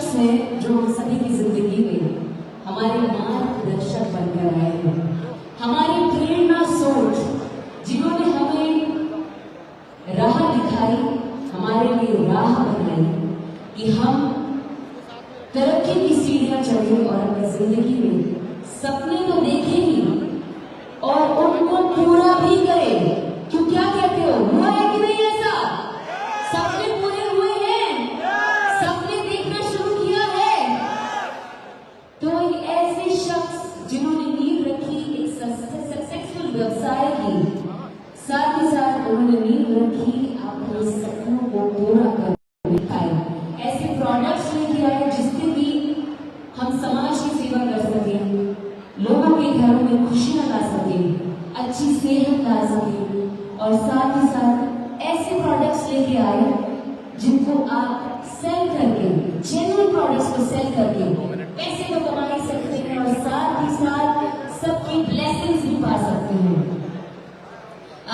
शख्स हैं जो हम सभी की जिंदगी में हमारे मार्गदर्शक बनकर आए हैं, हमारी प्रेरणा सोच, जिन्होंने हमें राह दिखाई, हमारे लिए राह बनाई कि हम तरक्की की सीढ़ियां चढ़े और अपनी जिंदगी में सपने तो देखे ही और उनको पूरा भी करें। क्यों, क्या कहते हो, हुआ है कि नहीं ऐसा? सपने पूरे हुए हैं, सपने देखना शुरू किया है। तो एक ऐसे शख्स जिन्होंने नींव रखी एक सक्सेसफुल व्यवसाय की, साथ ही साथ उन्होंने नींव रखी अपने सपनों को पूरा करने का, ऐसे प्रोडक्ट्स लेके आए जिससे कि हम समाज की सेवा कर सकें, लोगों के घरों में खुशियां ला सकें, अच्छी सेहत ला सकें, और साथ ही साथ ऐसे प्रोडक्ट्स लेके आए जिनको आप सेल करके, जेन्युइन प्रोडक्ट्स को सेल करके पैसे तो कमा ही सकते हैं और साथ ही साथ सबकी ब्लेसिंग्स भी पा सकते हैं।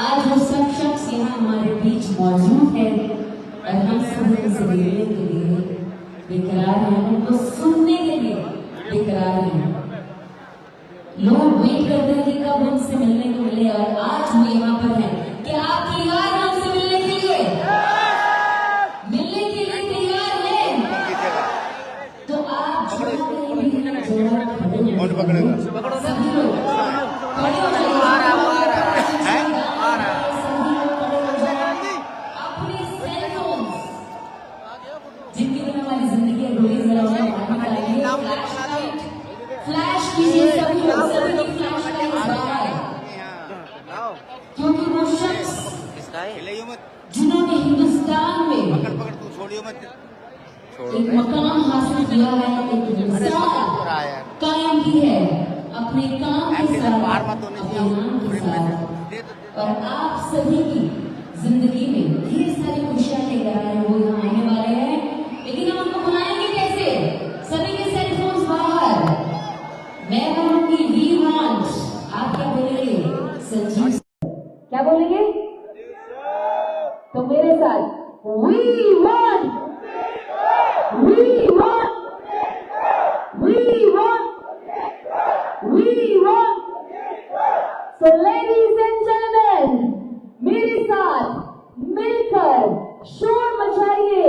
आज वो सब शख्स यहाँ हमारे बीच मौजूद है और हम सभी उनसे मिलने के लिए बेकरार हैं, उनको सुनने के लिए बेकरार हैं। लोग वेट करते हैं कि कब उनसे मिलने को मिले, और आज वो यहाँ पर हैं। क्या आप तैयार हैं हमसे मिलने के लिए? मिलने के लिए तैयार हैं? तो आप सभी लोग खड़े हो जाइए। अपने सेल फोन जिनके बिना हमारी जिंदगी फ्लैश कीजिए, सभी लोग, सभी की फ्लैश क्योंकि वो शख्स जिन्होंने हिंदुस्तान में एक मकाम हासिल किया है, एक मिसाल कायम की है अपने काम के साथ, अपने नाम के साथ, और आप सभी की जिंदगी में ढेर सारी खुशियां लेकर आए हैं। वो यहाँ आने वाले हैं, लेकिन हम उनको बुलाएंगे कैसे? सभी के सेल फोन बाहर। मैं बोलूंगी वी वांट, आप क्या बोलेंगे? संजीव क्या बोलेंगे? तो मेरे साथ we want, we want, we want, we want. So ladies and gentleman, मेरे साथ मिलकर शोर मचाइए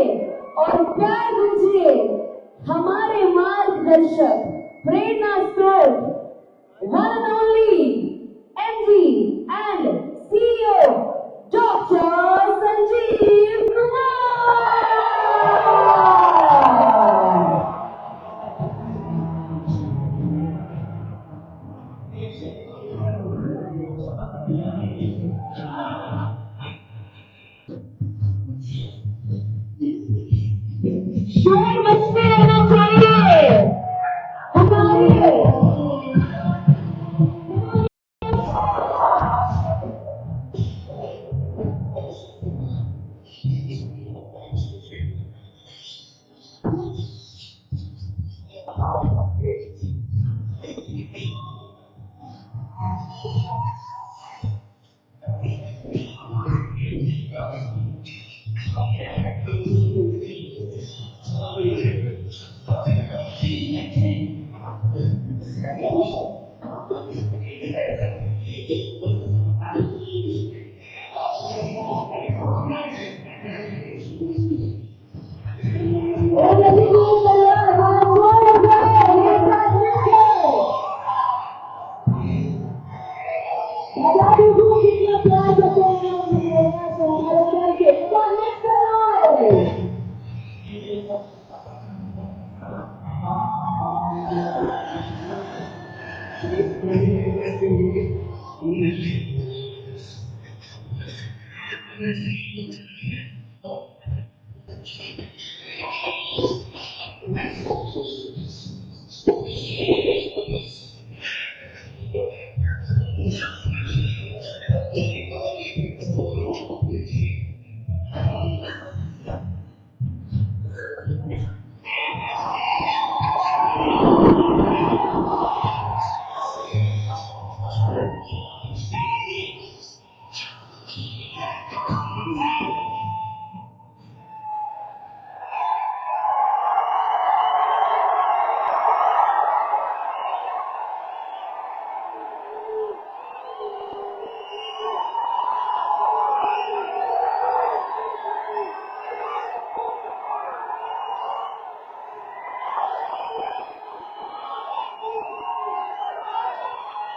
और प्यार दीजिए हमारे मार्गदर्शक, प्रेरणा स्रोत, one and only MD and CEO doctor Sanjeev Kumar. शोर मचते रहना चाहिए, हमारे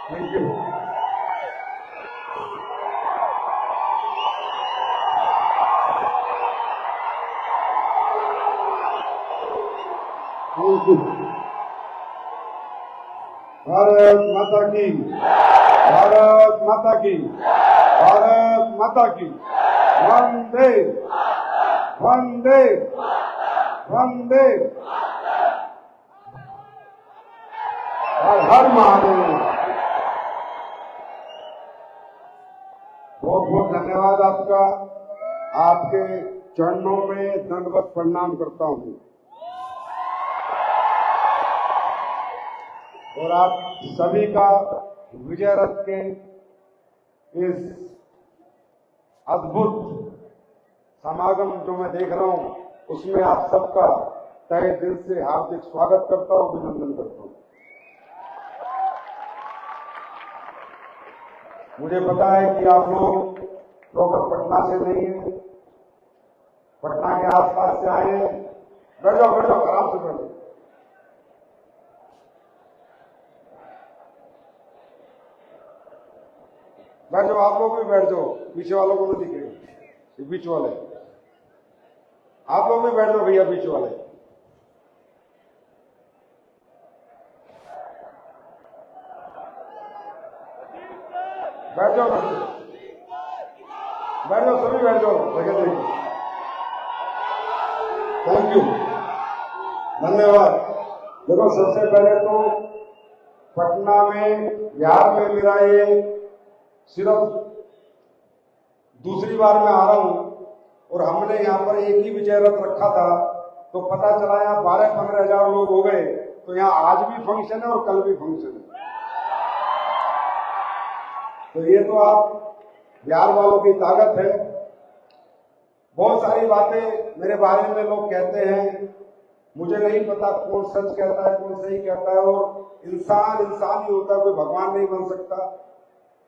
thank you. Thank you. Bharat माता की, भारत माता की, भारत माता की। वंदे वंदे वंदे। हर हर महादेव। बहुत बहुत धन्यवाद आपका। आपके चरणों में दंडवत प्रणाम करता हूं और आप सभी का विजय रथ के इस अद्भुत समागम जो मैं देख रहा हूं, उसमें आप सबका तहे दिल से हार्दिक स्वागत करता हूं, अभिनंदन करता हूं। मुझे पता है कि आप लोग प्रॉपर पटना से नहीं है, पटना के आसपास से आए हैं। बैठ जाओ, आराम से बैठो। बैठ जाओ, आप लोग भी बैठ जाओ, पीछे वालों को नहीं दिखेगा, बीच वाले आप लोग भी बैठ जाओ भैया, बीच वाले बैठ जाओ, बैठ जाओ, सभी बैठ जाओ, जगह देखो। थैंक यू, धन्यवाद। देखो, सबसे पहले तो पटना में, बिहार में मेरा ये सिर्फ दूसरी बार मैं आ रहा हूं और हमने यहाँ पर एक ही विजय रथ रखा था, तो पता चला यहाँ 12-15 हजार लोग हो गए। तो यहाँ आज भी फंक्शन है और कल भी फंक्शन है। तो ये तो आप बिहार वालों की ताकत है। बहुत सारी बातें मेरे बारे में लोग कहते हैं, मुझे नहीं पता कौन सच कहता है कौन सही कहता है। और इंसान इंसान ही होता है, कोई भगवान नहीं बन सकता।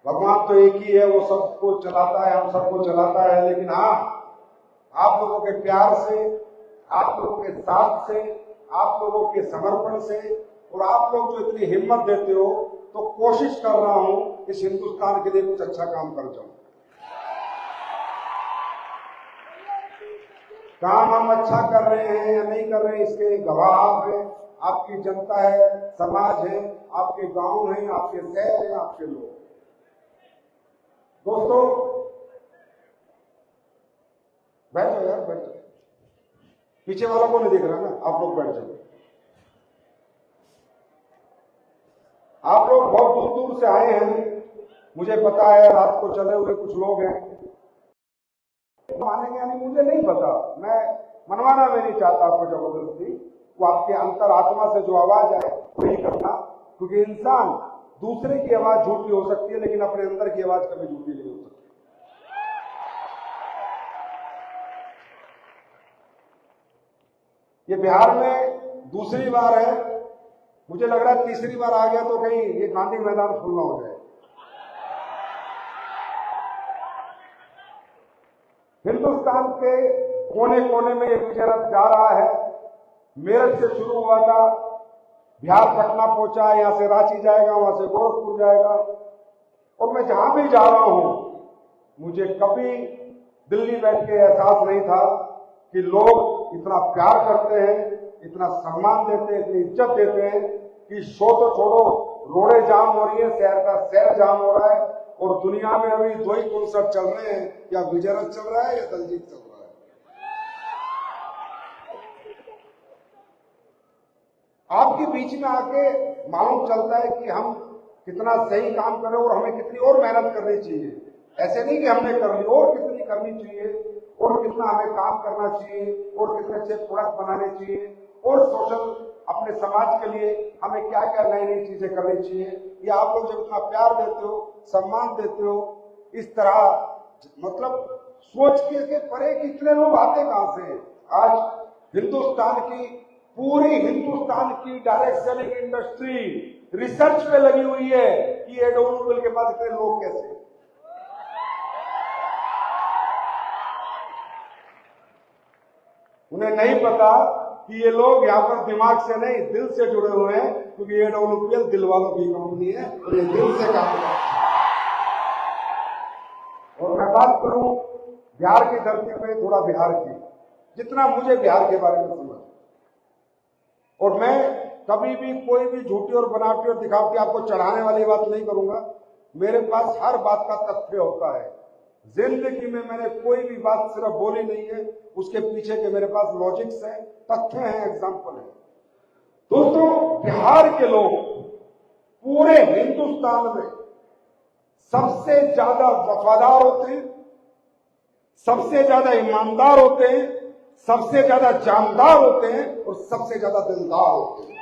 भगवान तो एक ही है, वो सबको चलाता है, हम सबको चलाता है। लेकिन हाँ, आप लोगों के प्यार से, आप लोगों के साथ से, आप लोगों के समर्पण से और आप लोग जो इतनी हिम्मत देते हो, तो कोशिश कर रहा हूं इस हिंदुस्तान के लिए कुछ अच्छा काम कर जाऊं। काम हम अच्छा कर रहे हैं या नहीं कर रहे हैं, इसके गवाह आप हैं, आपकी जनता है, समाज है, आपके गांव हैं, आपके शहर हैं, आपके लोग। दोस्तों, बैठ जाओ यार, बैठ जाओ। पीछे वालों को नहीं दिख रहा ना, आप लोग बैठ जाओ। आप लोग बहुत दूर दूर से आए हैं, मुझे पता है। रात को चले हुए कुछ लोग हैं, मानेंगे या नहीं मुझे नहीं पता। मैं मनवाना भी नहीं चाहता आपको जबरदस्ती। वो आपके अंतरात्मा से जो आवाज आए वही करना, क्योंकि इंसान दूसरे की आवाज झूठी हो सकती है, लेकिन अपने अंदर की आवाज कभी झूठी नहीं हो सकती। ये बिहार में दूसरी बार है, मुझे लग रहा है तीसरी बार आ गया तो कहीं ये गांधी मैदान खुलना हो जाए। हिंदुस्तान के कोने कोने में ये विजय रथ जा रहा है। मेरठ से शुरू हुआ था, बिहार पटना पहुंचा, यहां से रांची जाएगा, वहां से गोरखपुर जाएगा। और मैं जहां भी जा रहा हूं, मुझे कभी दिल्ली बैठ के एहसास नहीं था कि लोग इतना प्यार करते हैं, इतना सम्मान देते हैं, इतनी इज्जत देते हैं कि शो तो छोड़ो, रोडें जाम हो रही है, शहर का शहर जाम हो रहा है। और दुनिया में अभी 2 ही कॉन्सर्ट चल रहे हैं, या विजय रथ चल रहा है या दलजीत चल रहा है। आपके बीच में आके मालूम चलता है कि हम कितना सही काम करें और हमें कितनी और मेहनत करनी चाहिए। ऐसे नहीं कि हमने कर ली, और कितनी करनी चाहिए, और कितना हमें काम करना चाहिए, और कितने अच्छे प्रोडक्ट बनाने चाहिए, और सोशल अपने समाज के लिए हमें क्या क्या नई नई चीजें करनी चाहिए। ये आप लोग जब इतना प्यार देते हो, सम्मान देते हो, इस तरह मतलब सोच के परे कि इतने लोग आते कहां से। आज हिंदुस्तान की, पूरी हिंदुस्तान की डायरेक्ट सेलिंग इंडस्ट्री रिसर्च पे लगी हुई है कि ये ऑटोमोबाइल के पास इतने लोग कैसे। उन्हें नहीं पता कि ये लोग यहाँ पर दिमाग से नहीं दिल से जुड़े हुए हैं, क्योंकि AWPL दिल वालों की कंपनी है और ये दिल से काम करती है। और मैं बात करूं बिहार की धरती पे, थोड़ा बिहार की, जितना मुझे बिहार के बारे में समझ, और मैं कभी भी कोई भी झूठी और बनावटी और दिखावटी आपको चढ़ाने वाली बात नहीं करूंगा। मेरे पास हर बात का तथ्य होता है। जिंदगी में मैंने कोई भी बात सिर्फ बोली नहीं है, उसके पीछे के मेरे पास लॉजिक्स हैं, तथ्य हैं, एग्जाम्पल है। दोस्तों, बिहार के लोग पूरे हिंदुस्तान में सबसे ज्यादा वफादार होते हैं, सबसे ज्यादा ईमानदार होते हैं, सबसे ज्यादा जानदार होते हैं और सबसे ज्यादा दिलदार होते हैं।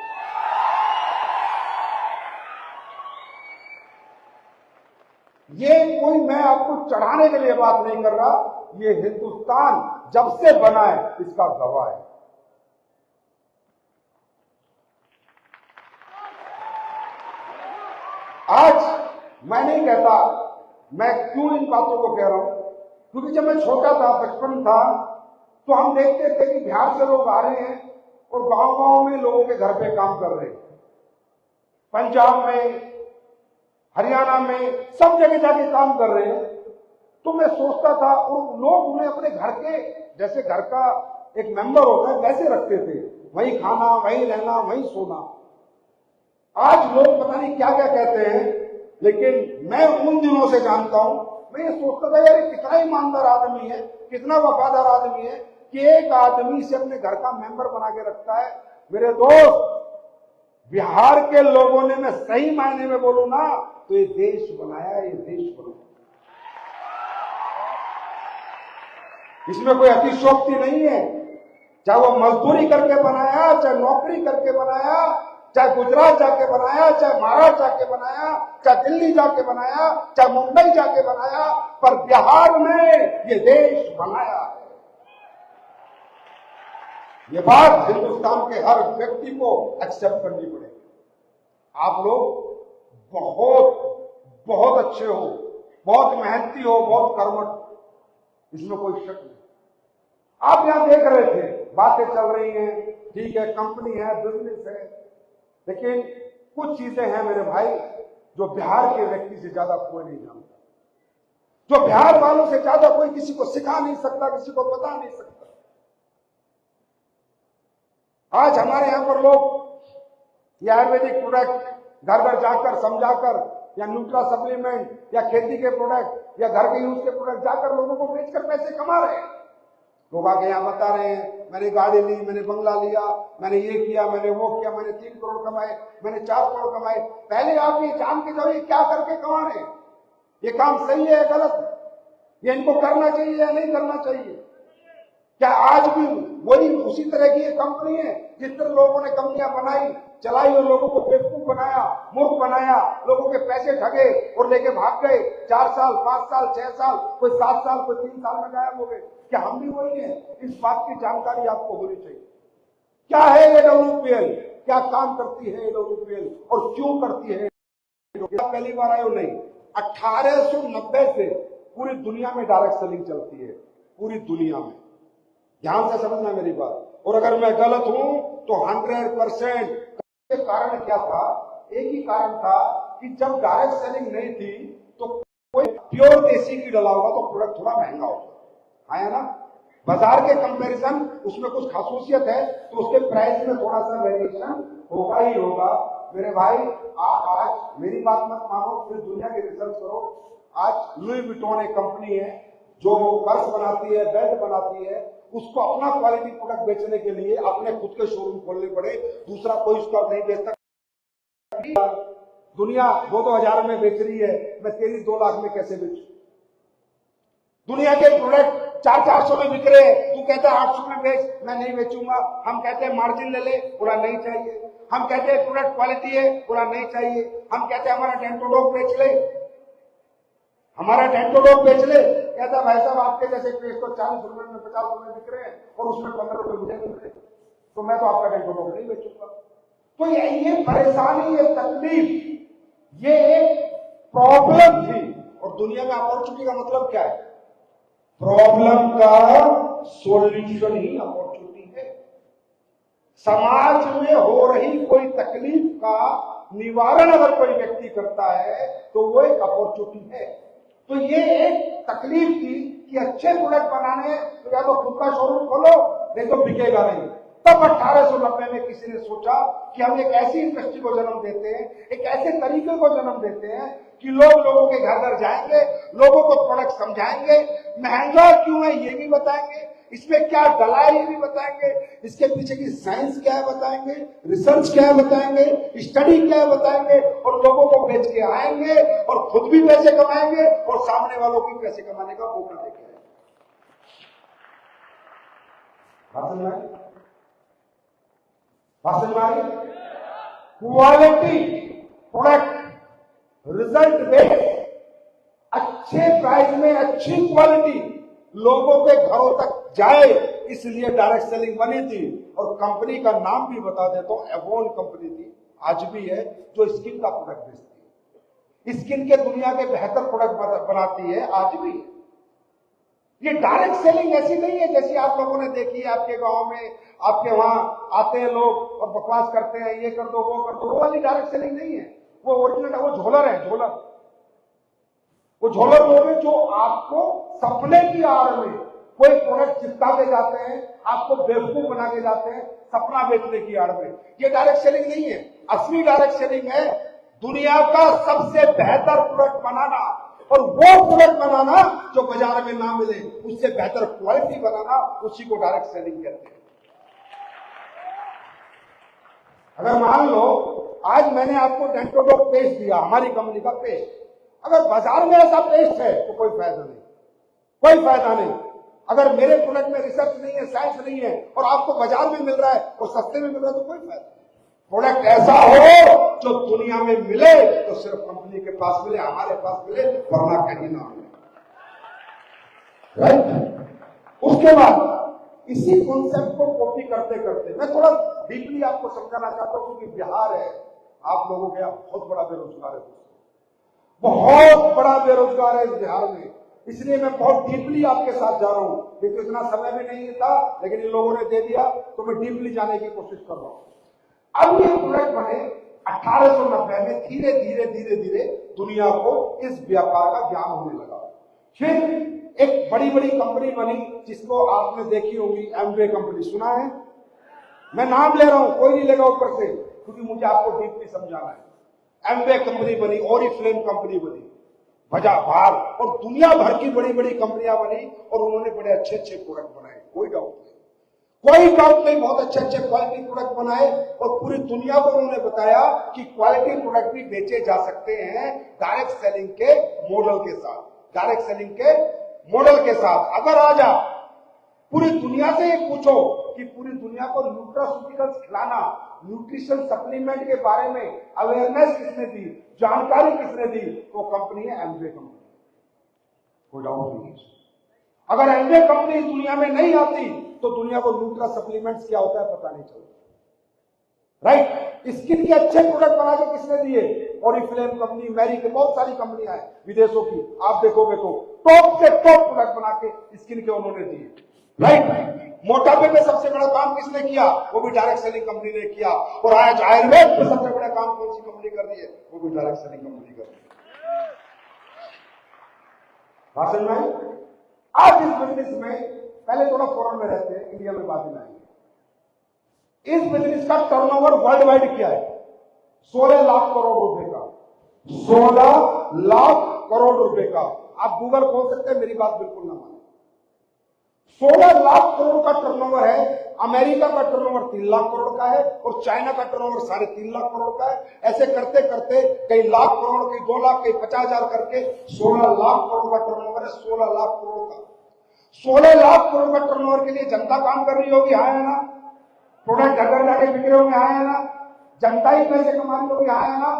ये कोई मैं आपको चढ़ाने के लिए बात नहीं कर रहा, ये हिंदुस्तान जब से बना है इसका गवाह है। आज मैं नहीं कहता, मैं क्यों इन बातों को कह रहा हूं, क्योंकि जब मैं छोटा था, बचपन था, तो हम देखते थे कि बिहार से लोग आ रहे हैं और गांव-गांव में लोगों के घर पे काम कर रहे हैं। पंजाब में, हरियाणा में, सब जगह जाके काम कर रहे हैं। तो मैं सोचता था, और लोग उन्हें अपने घर के जैसे घर का एक मेंबर होता है वैसे रखते थे, वहीं खाना, वहीं रहना, वहीं सोना। आज लोग पता नहीं क्या क्या कहते हैं, लेकिन मैं उन दिनों से जानता हूं, मैं ये सोचता था यार कितना ईमानदार आदमी है, कितना वफादार आदमी है कि एक आदमी से अपने घर का मेंबर बना के रखता है। मेरे दोस्त, बिहार के लोगों ने, मैं सही मायने में बोलूं ना, तो ये देश बनाया, ये देश बनाया। इसमें कोई अतिशयोक्ति नहीं है। चाहे वो मजदूरी करके बनाया, चाहे नौकरी करके बनाया, चाहे गुजरात जाके बनाया, चाहे महाराष्ट्र जाके बनाया, चाहे दिल्ली जाके बनाया, चाहे मुंबई जाके बनाया, पर बिहार ने ये देश बनाया है। ये बात हिंदुस्तान के हर व्यक्ति को एक्सेप्ट करनी पड़ेगी। आप लोग बहुत बहुत अच्छे हो, बहुत मेहनती हो, बहुत कर्मठ, इसमें कोई शक नहीं। आप यहां देख रहे थे, बातें चल रही हैं, ठीक है, कंपनी है, बिजनेस है, लेकिन कुछ चीजें हैं मेरे भाई जो बिहार के व्यक्ति से ज्यादा कोई नहीं जानता, जो बिहार वालों से ज्यादा कोई किसी को सिखा नहीं सकता, किसी को बता नहीं सकता। आज हमारे यहां पर लोग ये आयुर्वेदिक प्रोडक्ट घर घर जाकर समझाकर, या न्यूट्रा सप्लीमेंट, या खेती के प्रोडक्ट, या घर के यूज के प्रोडक्ट जाकर लोगों को बेचकर पैसे कमा रहे हैं। लोग आगे यहां बता रहे हैं, मैंने गाड़ी ली, मैंने बंगला लिया, मैंने ये किया, मैंने वो किया, मैंने 3 करोड़ कमाए, मैंने 4 करोड़ कमाए। पहले आप ये जान के जाओ ये क्या करके कमा रहे हैं, ये काम सही है या गलत है, ये इनको करना चाहिए या नहीं करना चाहिए। क्या आज भी वही उसी तरह की ये कंपनी है जिस तरह लोगों ने कंपनियां बनाई, चलाई और लोगों को बेवकूफ बनाया, मूर्ख बनाया, लोगों के पैसे ठगे और लेके भाग गए। 4 साल, 5 साल, 6 साल, कोई 7 साल, कोई 3 साल में गायब हो गए। क्या हम भी वही हैं? इस बात की जानकारी आपको होनी चाहिए। क्या है AWPL, क्या काम करती है AWPL और क्यों करती है? पहली बार आए हो नहीं, 1890 से पूरी दुनिया में डायरेक्ट सेलिंग चलती है, पूरी दुनिया में। ध्यान से समझना मेरी बात। और अगर मैं गलत हूं तो 100%। कारण क्या था? एक ही कारण था कि जब डायरेक्ट सेलिंग नहीं थी तो कोई प्योर देसी घी डला होगा तो प्रोडक्ट थोड़ा महंगा होगा, है ना। बाजार के कंपैरिजन उसमें कुछ खासूसियत है तो उसके प्राइस में थोड़ा सा वेरिएशन होगा ही होगा। मेरे भाई, आप आज मेरी बात मत मानो, फिर दुनिया की रिसर्च करो। आज लुई विटॉन एक कंपनी है जो पर्स बनाती है, बेल्ट बनाती है, उसको अपना क्वालिटी प्रोडक्ट बेचने के लिए अपने खुद के शोरूम खोलने पड़े, दूसरा कोई उसका नहीं बेचता। दुनिया 2-2 हजार में बेच रही है, मैं तेरी 2 लाख में कैसे बेचूं? दुनिया के प्रोडक्ट 400-400 में बिक रहे हैं, तू कहता है 800 में बेच, मैं नहीं बेचूंगा। हम कहते हैं मार्जिन ले ले, पूरा नहीं चाहिए। हम कहते हैं प्रोडक्ट क्वालिटी है, पूरा नहीं चाहिए। हम कहते हैं हमारा डेंटोडॉग बेच ले, हमारा डेंटोडॉग बेच ले। कहता भाई साहब आपके जैसे पेस्ट तो 40 रुपए में, 50 रुपए में बिक रहे हैं और उसमें 15 रुपए मुझे मिल रहे, तो मैं तो आपका डेंटोडॉग नहीं बेचूंगा। तो ये परेशानी, ये तकलीफ, ये एक प्रॉब्लम थी। और दुनिया में अपॉर्चुनिटी का मतलब क्या है? प्रॉब्लम का सॉल्यूशन ही अपॉर्चुनिटी है। समाज में हो रही कोई तकलीफ का निवारण अगर कोई व्यक्ति करता है तो वो एक अपॉर्चुनिटी है। तो ये एक तकलीफ थी कि अच्छे प्रोडक्ट बनाने तो या तो खुद का शोरूम खोलो, नहीं तो बिकेगा नहीं। तब 1890 में किसी ने सोचा कि हम एक ऐसी इंडस्ट्री को जन्म देते हैं, एक ऐसे तरीके को जन्म देते हैं कि लोगों के घर घर जाएंगे, लोगों को प्रोडक्ट समझाएंगे, महंगा क्यों है ये भी बताएंगे, इसमें क्या डला है ये भी बताएंगे, इसके पीछे की साइंस क्या है बताएंगे, रिसर्च क्या है बताएंगे, स्टडी क्या है बताएंगे, और लोगों को बेच के आएंगे और खुद भी पैसे कमाएंगे और सामने वालों को पैसे कमाने का मौका देंगे। क्वालिटी प्रोडक्ट, रिजल्ट बेस्ड, अच्छे प्राइस में अच्छी क्वालिटी लोगों के घरों तक जाए, इसलिए डायरेक्ट सेलिंग बनी थी। और कंपनी का नाम भी बता दे तो एवोन कंपनी थी, आज भी है, जो स्किन का प्रोडक्ट बेचती है, स्किन के दुनिया के बेहतर प्रोडक्ट बनाती है, आज भी। ये डायरेक्ट सेलिंग ऐसी नहीं है जैसी आप लोगों ने देखी है आपके गांव में, आपके वहां आते हैं लोग और बकवास करते हैं, ये कर दो वो कर दो, वो वाली डायरेक्ट सेलिंग नहीं है। वो ओरिजिनल है, वो झोलर है, झोलर। वो झोलर लोग हैं जो आपको सपने की आड़ में कोई प्रोडक्ट चिपका के जाते हैं, आपको बेवकूफ बना के जाते हैं सपना बेचने की आड़ में। ये डायरेक्ट सेलिंग नहीं है। असली डायरेक्ट सेलिंग है दुनिया का सबसे बेहतर प्रोडक्ट बनाना, और वो प्रोडक्ट बनाना जो बाजार में ना मिले, उससे बेहतर क्वालिटी बनाना, उसी को डायरेक्ट सेलिंग कहते हैं। अगर मान लो आज मैंने आपको डेंटोडॉक पेस्ट दिया, हमारी कंपनी का पेस्ट, अगर बाजार में ऐसा पेस्ट है तो कोई फायदा नहीं, कोई फायदा नहीं। अगर मेरे प्रोडक्ट में रिसर्च नहीं है, साइंस नहीं है, और आपको बाजार में मिल रहा है और सस्ते में मिल रहा है तो कोई फायदा नहीं। प्रोडक्ट ऐसा हो जो दुनिया में मिले तो सिर्फ कंपनी के पास मिले, हमारे पास मिले, वरना कहीं ना मिले। राइट। उसके बाद इसी कॉन्सेप्ट को कॉपी करते करते मैं थोड़ा डीपली आपको समझाना चाहता हूं, क्योंकि बिहार है, आप लोगों के यहाँ बहुत बड़ा बेरोजगार है, बहुत बड़ा बेरोजगार है इस बिहार में, इसलिए मैं बहुत डीपली आपके साथ जा रहा हूं। क्योंकि इतना समय भी नहीं था, लेकिन इन लोगों ने दे दिया तो मैं डीपली जाने की कोशिश कर रहा हूं। अब ये प्रोडक्ट बने 1890 में, धीरे धीरे धीरे धीरे दुनिया को इस व्यापार का ज्ञान होने लगा। फिर एक बड़ी बड़ी कंपनी बनी जिसको आपने देखी होगी, एमवे कंपनी, सुना है? मैं नाम ले रहा हूं, कोई नहीं लेगा ऊपर से, क्योंकि मुझे आपको डीपली समझाना है। एमवे कंपनी बनी, ओरिफ्लेम कंपनी बनी, बाजार और दुनिया भर की बड़ी बड़ी कंपनियां बनी और उन्होंने बड़े अच्छे अच्छे प्रोडक्ट बनाए, कोई डाउट नहीं, कोई डाउट नहीं, बहुत अच्छे अच्छे क्वालिटी प्रोडक्ट बनाए और पूरी दुनिया को उन्होंने बताया कि क्वालिटी प्रोडक्ट भी बेचे जा सकते हैं डायरेक्ट सेलिंग के मॉडल के साथ, डायरेक्ट सेलिंग के मॉडल के साथ। अगर आज आप पूरी दुनिया से ये पूछो कि पूरी दुनिया को न्यूट्रास्यूटिकल्स खिलाना, न्यूट्रिशन सप्लीमेंट के बारे में अवेयरनेस किसने दी, जानकारी किसने दी, तो कंपनी है एमवे कंपनी, कोई डाउट नहीं। अगर एमवे कंपनी दुनिया में नहीं आती तो दुनिया को न्यूट्रा सप्लीमेंट्स क्या होता है पता नहीं चलता। राइट। स्किन के अच्छे प्रोडक्ट बना के किसने दिए? ओरिफ्लेम कंपनी, मैरी के, बहुत सारी कंपनियां हैं विदेशों की, आप देखोगे तो टॉप से टॉप प्रोडक्ट बना के स्किन के उन्होंने दिए। राइट। मोटापे में सबसे बड़ा काम किसने किया? वो भी डायरेक्ट सेलिंग कंपनी ने किया। और आज आयुर्वेद में सबसे बड़ा काम कौन सी कंपनी कर रही है? वो भी डायरेक्ट सेलिंग कंपनी कर रही है। भाषण में आज इस बिजनेस में, पहले थोड़ा फॉरेन में रहते हैं, इंडिया में बाद में आएंगे। इस बिजनेस का टर्नओवर वर्ल्ड वाइड क्या है? 16 लाख करोड़ रुपए का, 16 लाख करोड़ रुपए का। आप गूगल खोल सकते हैं, मेरी बात बिल्कुल ना माने। 16 लाख करोड़ का टर्नओवर है। अमेरिका का टर्नओवर 3 लाख करोड़ का है और चाइना का टर्नओवर 3.5 लाख करोड़ का है। ऐसे करते करते कई लाख करोड़, कई 2 लाख, कई 50,000 करके 16 लाख करोड़ का टर्नओवर है। 16 लाख करोड़ का, 16 लाख करोड़ का टर्नओवर के लिए जनता काम कर रही होगी, हाँ है ना? प्रोडक्ट घर घर जाके बिक रहे होंगे, हाँ है ना? जनता ही पैसे कमा रही होगी, हाँ है ना?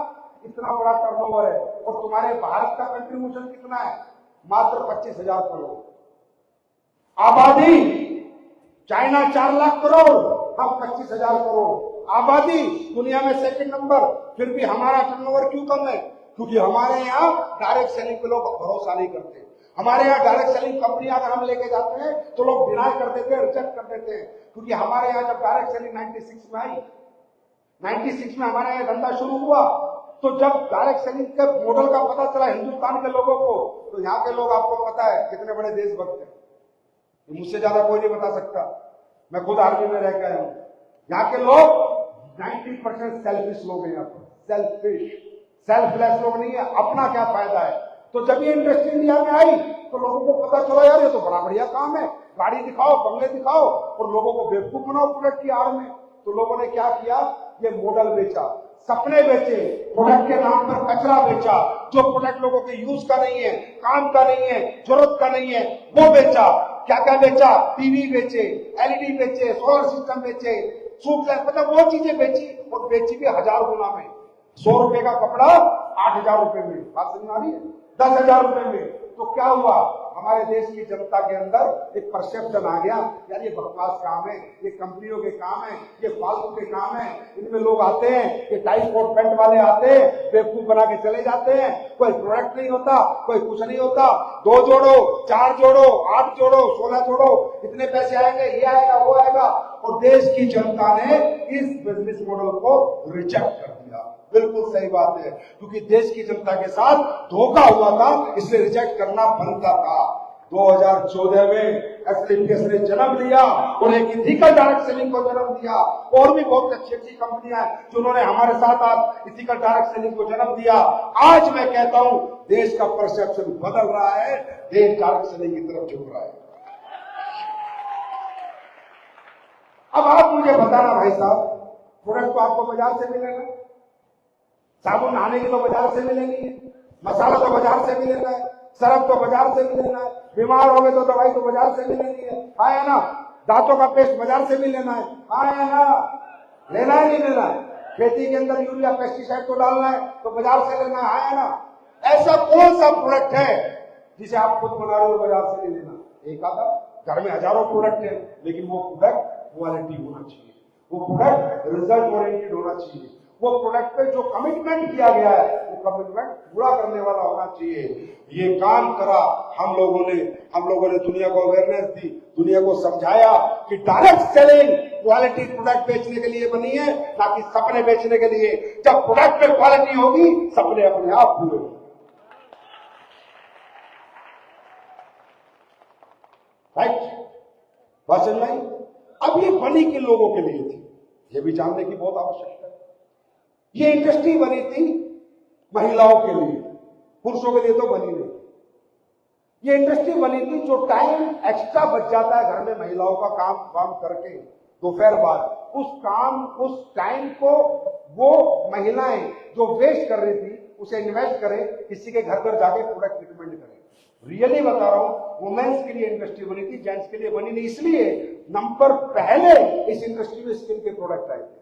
इतना बड़ा टर्नओवर है और तुम्हारे भारत का कंट्रीब्यूशन कितना है? मात्र 25,000 करोड़। आबादी चाइना 4 लाख करोड़, हम 25,000 करोड़। आबादी दुनिया में सेकंड नंबर, फिर भी हमारा टर्नओवर क्यों कम है? क्योंकि हमारे यहाँ डायरेक्ट सेलिंग पे लोग भरोसा नहीं करते। हमारे यहाँ डायरेक्ट सेलिंग कंपनियां अगर हम लेके जाते हैं तो लोग डिनाई कर देते हैं, रिजेक्ट कर देते हैं, क्योंकि हमारे यहाँ जब डायरेक्ट सेलिंग 96 में आई, 96 में हमारे यहाँ धंधा शुरू हुआ, तो जब डायरेक्ट सेलिंग के मॉडल का पता चला हिंदुस्तान के लोगों को, तो यहाँ के लोग आपको पता है कितने बड़े देशभक्त हैं, मुझसे ज्यादा कोई नहीं बता सकता, मैं खुद आर्मी में रह गया हूं। यहाँ के लोग 90% सेल्फिश लोग हैं, यहाँ पर सेल्फिश, सेल्फलेस लोग नहीं है, अपना क्या फायदा है। तो जब ये इंडस्ट्री इंडिया में आई तो लोगों को पता चला यार ये तो बड़ा बढ़िया काम है, गाड़ी दिखाओ, बंगले दिखाओ और लोगों को बेवकूफ बनाओ प्रोडक्ट की आड़ में। तो लोगों ने क्या किया, ये मॉडल बेचा, सपने बेचे, प्रोडक्ट के नाम पर कचरा बेचा, जो प्रोडक्ट लोगों के यूज का नहीं है, काम का नहीं है, जरूरत का नहीं है, वो बेचा। क्या क्या बेचा, टीवी बेचे, एलईडी बेचे, सोलर सिस्टम बेचे, सूपलेस, मतलब वो चीजें बेची, और बेची भी 1000 गुना में। 100 रुपए का कपड़ा 8000 रुपए में, बात समझ आ रही है, 10,000 रुपए में। तो क्या हुआ, हमारे देश की जनता के अंदर एक परसेप्शन आ गया, यार ये बकवास काम है, ये कंपनियों के काम है, ये फालतू के काम है, इनमें लोग आते हैं, ये टाई कोट पैंट वाले आते हैं, बेवकूफ बना के चले जाते हैं, कोई प्रोडक्ट नहीं होता, कोई कुछ नहीं होता, 2 जोड़ो, 4 जोड़ो, 8 जोड़ो, 16 जोड़ो, इतने पैसे आएंगे, ये आएगा, वो आएगा। और देश की जनता ने इस बिजनेस मॉडल को रिजेक्ट कर दिया। बिल्कुल सही बात है, क्योंकि देश की जनता के साथ धोखा हुआ था, इसलिए रिजेक्ट करना बनता था। 2014 में एसलीपीएस ने जन्म लिया और एक इथिकल डायरेक्ट सेलिंग को जन्म दिया, और भी बहुत अच्छी अच्छी कंपनियां जिन्होंने हमारे साथ आज इथिकल डायरेक्ट सेलिंग को जन्म दिया। आज मैं कहता हूं देश का परसेप्शन बदल रहा है, देश डायरेक्ट सेलिंग की तरफ झुक रहा है। अब आप मुझे बताना भाई साहब, प्रोडक्ट तो आपको बाजार से मिलेगा, साबुन नहाने की तो बाजार से मिलेनी है, मसाला तो बाजार से मिलेगा है, सरफ तो बाजार से मिलेना है, बीमार हो गए तो दवाई तो बाजार से मिलेनी है ना, दांतों का पेस्ट बाजार से मिलेना है ना, लेना है नहीं लेना है, खेती के अंदर यूरिया पेस्टिसाइड तो डालना है तो बाजार से लेना है ना। ऐसा कौन सा प्रोडक्ट है जिसे आप खुद बना रहे हो बाजार से नहीं लेना? एक आधा, घर में हजारों प्रोडक्ट है, लेकिन वो प्रोडक्ट क्वालिटी होना चाहिए, वो प्रोडक्ट रिजल्ट ओरिएंटेड होना चाहिए, वो प्रोडक्ट पे जो कमिटमेंट किया गया है वो कमिटमेंट पूरा करने वाला होना चाहिए। ये काम करा हम लोगों ने दुनिया को अवेयरनेस दी, दुनिया को समझाया कि डायरेक्ट सेलिंग क्वालिटी प्रोडक्ट बेचने के लिए बनी है, ना कि सपने बेचने के लिए। जब प्रोडक्ट में क्वालिटी होगी, सपने अपने आप पूरे होंगे। राइट, बात समझ में? अब ये बनी के लोगों के लिए थी, ये भी जानने की बहुत आवश्यकता है। ये इंडस्ट्री बनी थी महिलाओं के लिए, पुरुषों के लिए तो बनी नहीं। ये इंडस्ट्री बनी थी, जो टाइम एक्स्ट्रा बच जाता है घर में महिलाओं का काम करके दोपहर बाद, उस टाइम को वो महिलाएं जो वेस्ट कर रही थी उसे इन्वेस्ट करें, किसी के घर पर जाके प्रोडक्ट रिकमेंड करें। रियली बता रहा हूं, वुमेन्स के लिए इंडस्ट्री बनी थी, जेंट्स के लिए बनी नहीं। इसलिए नंबर पहले इस इंडस्ट्री में स्किन के प्रोडक्ट आए थे,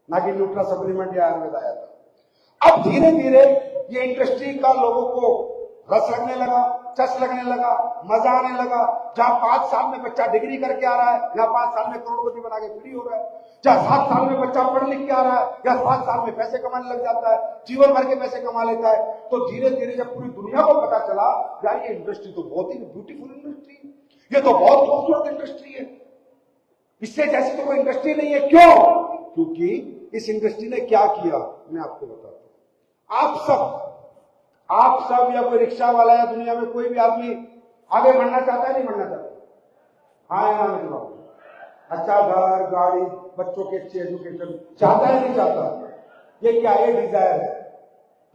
ना कि न्यूट्रा सप्लीमेंट या आयुर्वेद आया था। अब धीरे धीरे ये इंडस्ट्री का लोगों को रस लगने लगा, चस लगने लगा, मजा आने लगा। जहां 5 साल में बच्चा डिग्री करके आ रहा है, या 5 साल में करोड़पति बना के फ्री हो रहा है, जहां 7 साल में बच्चा पढ़ लिख के आ रहा है, या 5 साल में पैसे कमाने लग जाता है, जीवन भर के पैसे कमा लेता है। तो धीरे धीरे जब पूरी दुनिया को पता चला यार ये इंडस्ट्री तो बहुत ही ब्यूटीफुल इंडस्ट्री है, ये तो बहुत खूबसूरत इंडस्ट्री है, इससे जैसी तो कोई इंडस्ट्री नहीं है। क्यों? क्योंकि इस इंडस्ट्री ने क्या किया, मैं आपको बताता हूं। आप सब या कोई रिक्शा वाला या दुनिया में कोई भी आदमी आगे बढ़ना चाहता है, नहीं बढ़ना चाहता? हाँ या ना? अच्छा घर, गाड़ी, बच्चों के अच्छे एजुकेशन चाहता है, नहीं चाहता? ये क्या, ये डिजायर है।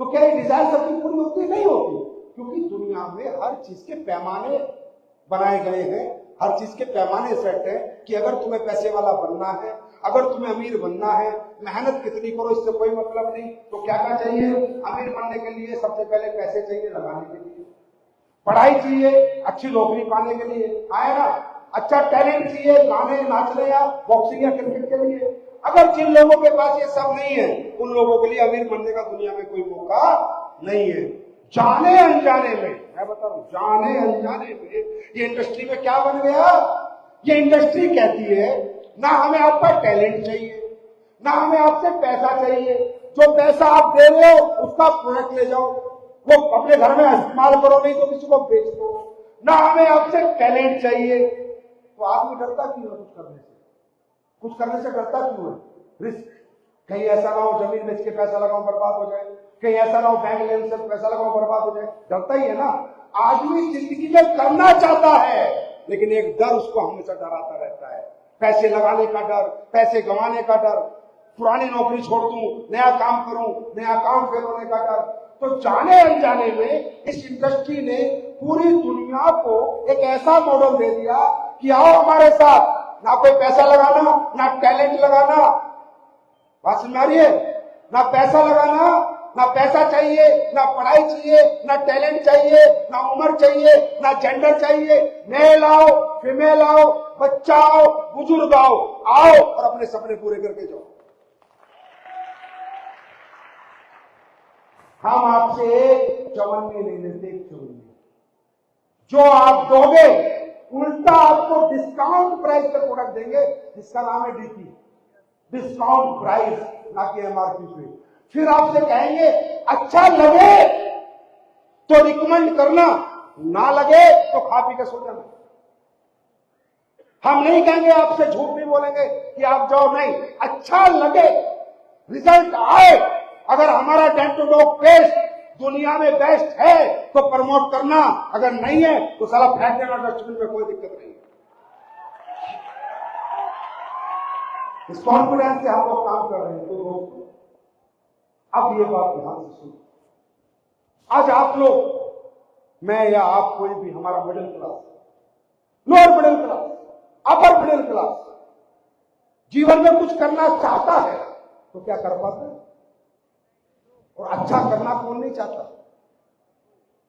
तो क्या ये डिजायर सबकी पूरी होती है? नहीं होती, क्योंकि दुनिया में हर चीज के पैमाने बनाए गए हैं, हर चीज के पैमाने सेट है कि अगर तुम्हें पैसे वाला बनना है, अगर तुम्हें अमीर बनना है, मेहनत कितनी करो इससे कोई मतलब नहीं। तो क्या क्या चाहिए अमीर बनने के लिए? सबसे पहले पैसे चाहिए लगाने के लिए, पढ़ाई चाहिए अच्छी नौकरी पाने के लिए, आए ना, अच्छा टैलेंट चाहिए गाने नाचने या बॉक्सिंग या क्रिकेट के लिए। अगर जिन लोगों के पास ये सब नहीं है, उन लोगों के लिए अमीर बनने का दुनिया में कोई मौका नहीं है। जाने अनजाने में, मैं बताऊं, जाने अनजाने में ये इंडस्ट्री में क्या बन गया? ये इंडस्ट्री कहती है ना हमें आपका टैलेंट चाहिए, ना हमें आपसे पैसा चाहिए, जो पैसा आप दे रहे हो उसका प्रोडक्ट ले जाओ, वो अपने घर में इस्तेमाल करो, नहीं तो किसी को बेच दो। ना हमें आपसे टैलेंट चाहिए। तो आदमी डरता क्यों है कुछ करने से? कुछ करने से डरता क्यों है? रिस्क, कहीं ऐसा ना हो जमीन बेच के पैसा लगाओ बर्बाद हो जाए, कहीं ऐसा ना हो बैंक लेन से पैसा लगाओ बर्बाद हो जाए, डरता ही है ना। आदमी जिंदगी में करना चाहता है, लेकिन एक डर उसको हमेशा डराता रहता है। पैसे लगाने का डर, पैसे गंवाने का डर, पुरानी नौकरी छोड़ दूं, नया काम करूं, नया काम फेल होने का डर। तो जाने अनजाने में इस इंडस्ट्री ने पूरी दुनिया को एक ऐसा मॉडल दे दिया कि आओ हमारे साथ, ना कोई पैसा लगाना, ना टैलेंट लगाना। बात समझ आ रही है? ना पैसा लगाना, ना पैसा चाहिए, ना पढ़ाई चाहिए, ना टैलेंट चाहिए, ना उम्र चाहिए, ना जेंडर चाहिए। मेल आओ, फीमेल आओ, बच्चा आओ, बुजुर्ग आओ, आओ और अपने सपने पूरे करके जाओ। हम आपसे एक चवन्नी नहीं लेते, एक चवन्नी जो आप दोगे उल्टा आपको डिस्काउंट प्राइस पे प्रोडक्ट देंगे, जिसका नाम है डीपी, डिस्काउंट प्राइस, ना कि एमआरपी पे। फिर आपसे कहेंगे अच्छा लगे तो रिकमेंड करना, ना लगे तो खा पी के सो जाना। हम नहीं कहेंगे आपसे, झूठ नहीं बोलेंगे कि आप जाओ, नहीं, अच्छा लगे, रिजल्ट आए, अगर हमारा डेंटोडॉग पेस्ट दुनिया में बेस्ट है तो प्रमोट करना, अगर नहीं है तो साला फेंक देना डस्टबिन में, कोई दिक्कत नहीं। इस कॉन्फिडेंस से हम लोग काम कर रहे हैं। तो दोस्तों अब ये बात ध्यान से सुनो, आज आप लोग, मैं या आप, कोई भी, हमारा middle class, lower middle class, upper middle class जीवन में कुछ करना चाहता है तो क्या कर पाता है? और अच्छा करना कौन नहीं चाहता?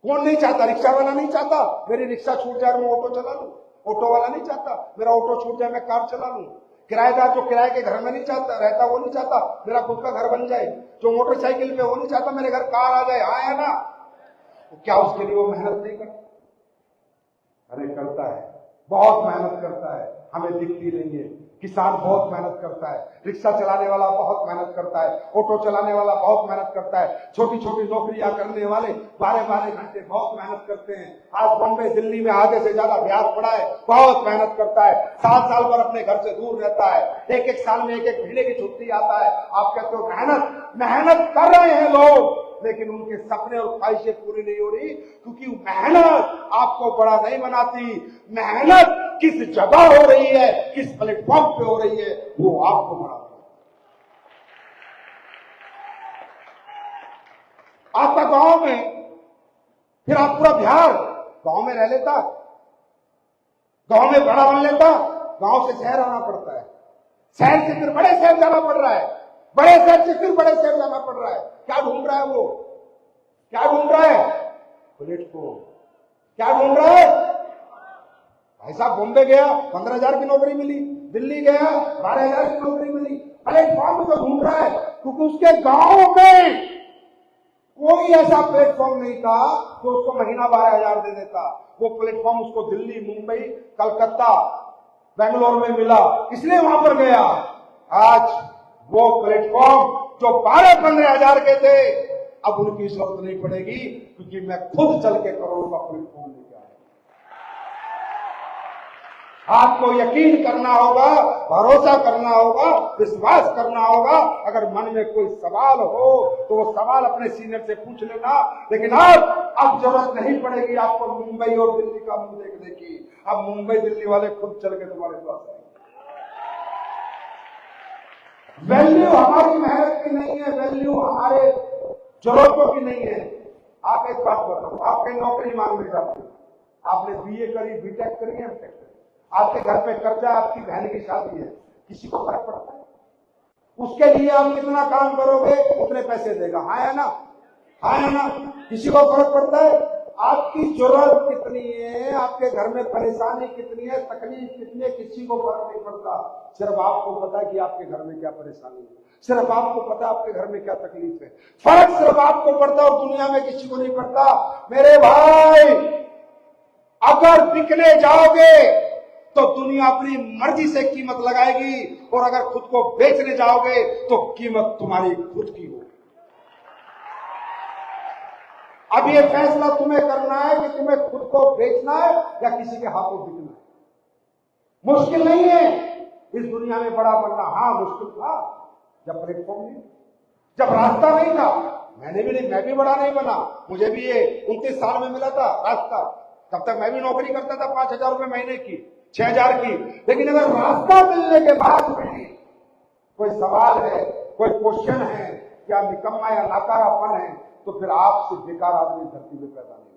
कौन नहीं चाहता? रिक्शा वाला नहीं चाहता मेरी रिक्शा छूट जाए मैं ऑटो चला लूं, ऑटो वाला नहीं चाहता मेरा ऑटो छूट जाए मैं कार चला लूं, किराएदार जो किराए के घर में नहीं चाहता रहता वो नहीं चाहता मेरा खुद का घर बन जाए, जो मोटरसाइकिल पे वो नहीं चाहता मेरे घर कार आ जाए। हाँ है ना? तो क्या उसके लिए वो मेहनत नहीं करता? अरे करता है, बहुत मेहनत करता है, हमें दिखती नहीं है। किसान बहुत मेहनत करता है, रिक्शा चलाने वाला बहुत मेहनत करता है, ऑटो चलाने वाला बहुत मेहनत करता है, छोटी छोटी नौकरियां करने वाले 12-12 घंटे बहुत मेहनत करते हैं। आज बॉम्बे दिल्ली में आधे से ज्यादा बिहार पड़ा है, बहुत मेहनत करता है, 7 साल पर अपने घर से दूर रहता है, एक साल में 1 महीने की छुट्टी आता है। आप कहते हो मेहनत कर रहे हैं लोग, लेकिन उनके सपने और ख्वाहिशें पूरी नहीं हो रही, क्योंकि मेहनत आपको बड़ा नहीं बनाती। मेहनत किस जगह हो रही है, किस प्लेटफॉर्म पे हो रही है, वो आपको बड़ा बनाता है। आपका गांव में, फिर आप पूरा बिहार गांव में रह लेता, गांव में बड़ा बन लेता, गांव से शहर आना पड़ता है, शहर से फिर बड़े शहर जाना पड़ रहा है, बड़े शहर से फिर बड़े शहर जाना पड़ रहा है। क्या ढूंढ रहा है वो? क्या ढूंढ रहा है? प्लेटफॉर्म। क्या ढूंढ रहा है? भाई साहब बॉम्बे गया 15,000 की नौकरी मिली, दिल्ली गया 12,000 की नौकरी मिली, प्लेटफॉर्म तो ढूंढ रहा है, क्योंकि उसके गांव में कोई ऐसा प्लेटफॉर्म नहीं था जो उसको महीना 12,000 दे देता। वो प्लेटफॉर्म उसको दिल्ली, मुंबई, कलकत्ता, बेंगलोर में मिला, इसलिए वहां पर गया। आज वो प्लेटफॉर्म जो 12-15,000 के थे, अब उनकी जरूरत नहीं पड़ेगी, क्योंकि मैं खुद चल के करोड़ों का प्लेटफॉर्म लेके आया। आपको यकीन करना होगा, भरोसा करना होगा, विश्वास करना होगा। अगर मन में कोई सवाल हो तो वो सवाल अपने सीनियर से पूछ लेना, लेकिन अब जरूरत नहीं पड़ेगी आपको मुंबई और दिल्ली का मुंह देखने की। अब मुंबई दिल्ली वाले खुद चल के तुम्हारे पास आएंगे। वैल्यू हमारी मेहनत की नहीं है, वैल्यू हमारे जरूरतों की नहीं है। आप एक बात बताओ, आप कहीं नौकरी मांगने जाते, आपने बीए करी, बीटेक करी, एमटेक करी, आपके घर पे कर्जा, आपकी बहन की शादी है, किसी को फर्क पड़ता है? उसके लिए आप कितना काम करोगे उतने पैसे देगा। हाँ है ना? हाँ है ना? किसी को फर्क पड़ता है? आपकी जरूरत कितनी है, आपके घर में परेशानी कितनी है, तकलीफ कितनी है, किसी को फर्क नहीं पड़ता। सिर्फ आपको पता है कि आपके घर में क्या परेशानी है, सिर्फ आपको पता है आपके घर में क्या तकलीफ है। फर्क सिर्फ आपको पड़ता है और दुनिया में किसी को नहीं पड़ता। मेरे भाई, अगर बिकने जाओगे तो दुनिया अपनी मर्जी से कीमत लगाएगी, और अगर खुद को बेचने जाओगे तो कीमत तुम्हारी खुद की होगी। अब ये फैसला तुम्हें करना है कि तुम्हें खुद को बेचना है या किसी के हाथों बिकना है। मुश्किल नहीं है इस दुनिया में बड़ा बनना। हाँ मुश्किल था जब प्लेटफॉर्म नहीं, जब रास्ता नहीं था। मैं भी बड़ा नहीं बना, मुझे भी ये 29 साल में मिला था रास्ता। तब तक मैं भी नौकरी करता था 5,000 रुपए महीने की, 6,000 की। लेकिन अगर रास्ता मिलने के बाद भी कोई सवाल है, कोई क्वेश्चन है, क्या निकम्मा या नाकारापन है, तो फिर आपसे बेकार आदमी धरती में पैदा नहीं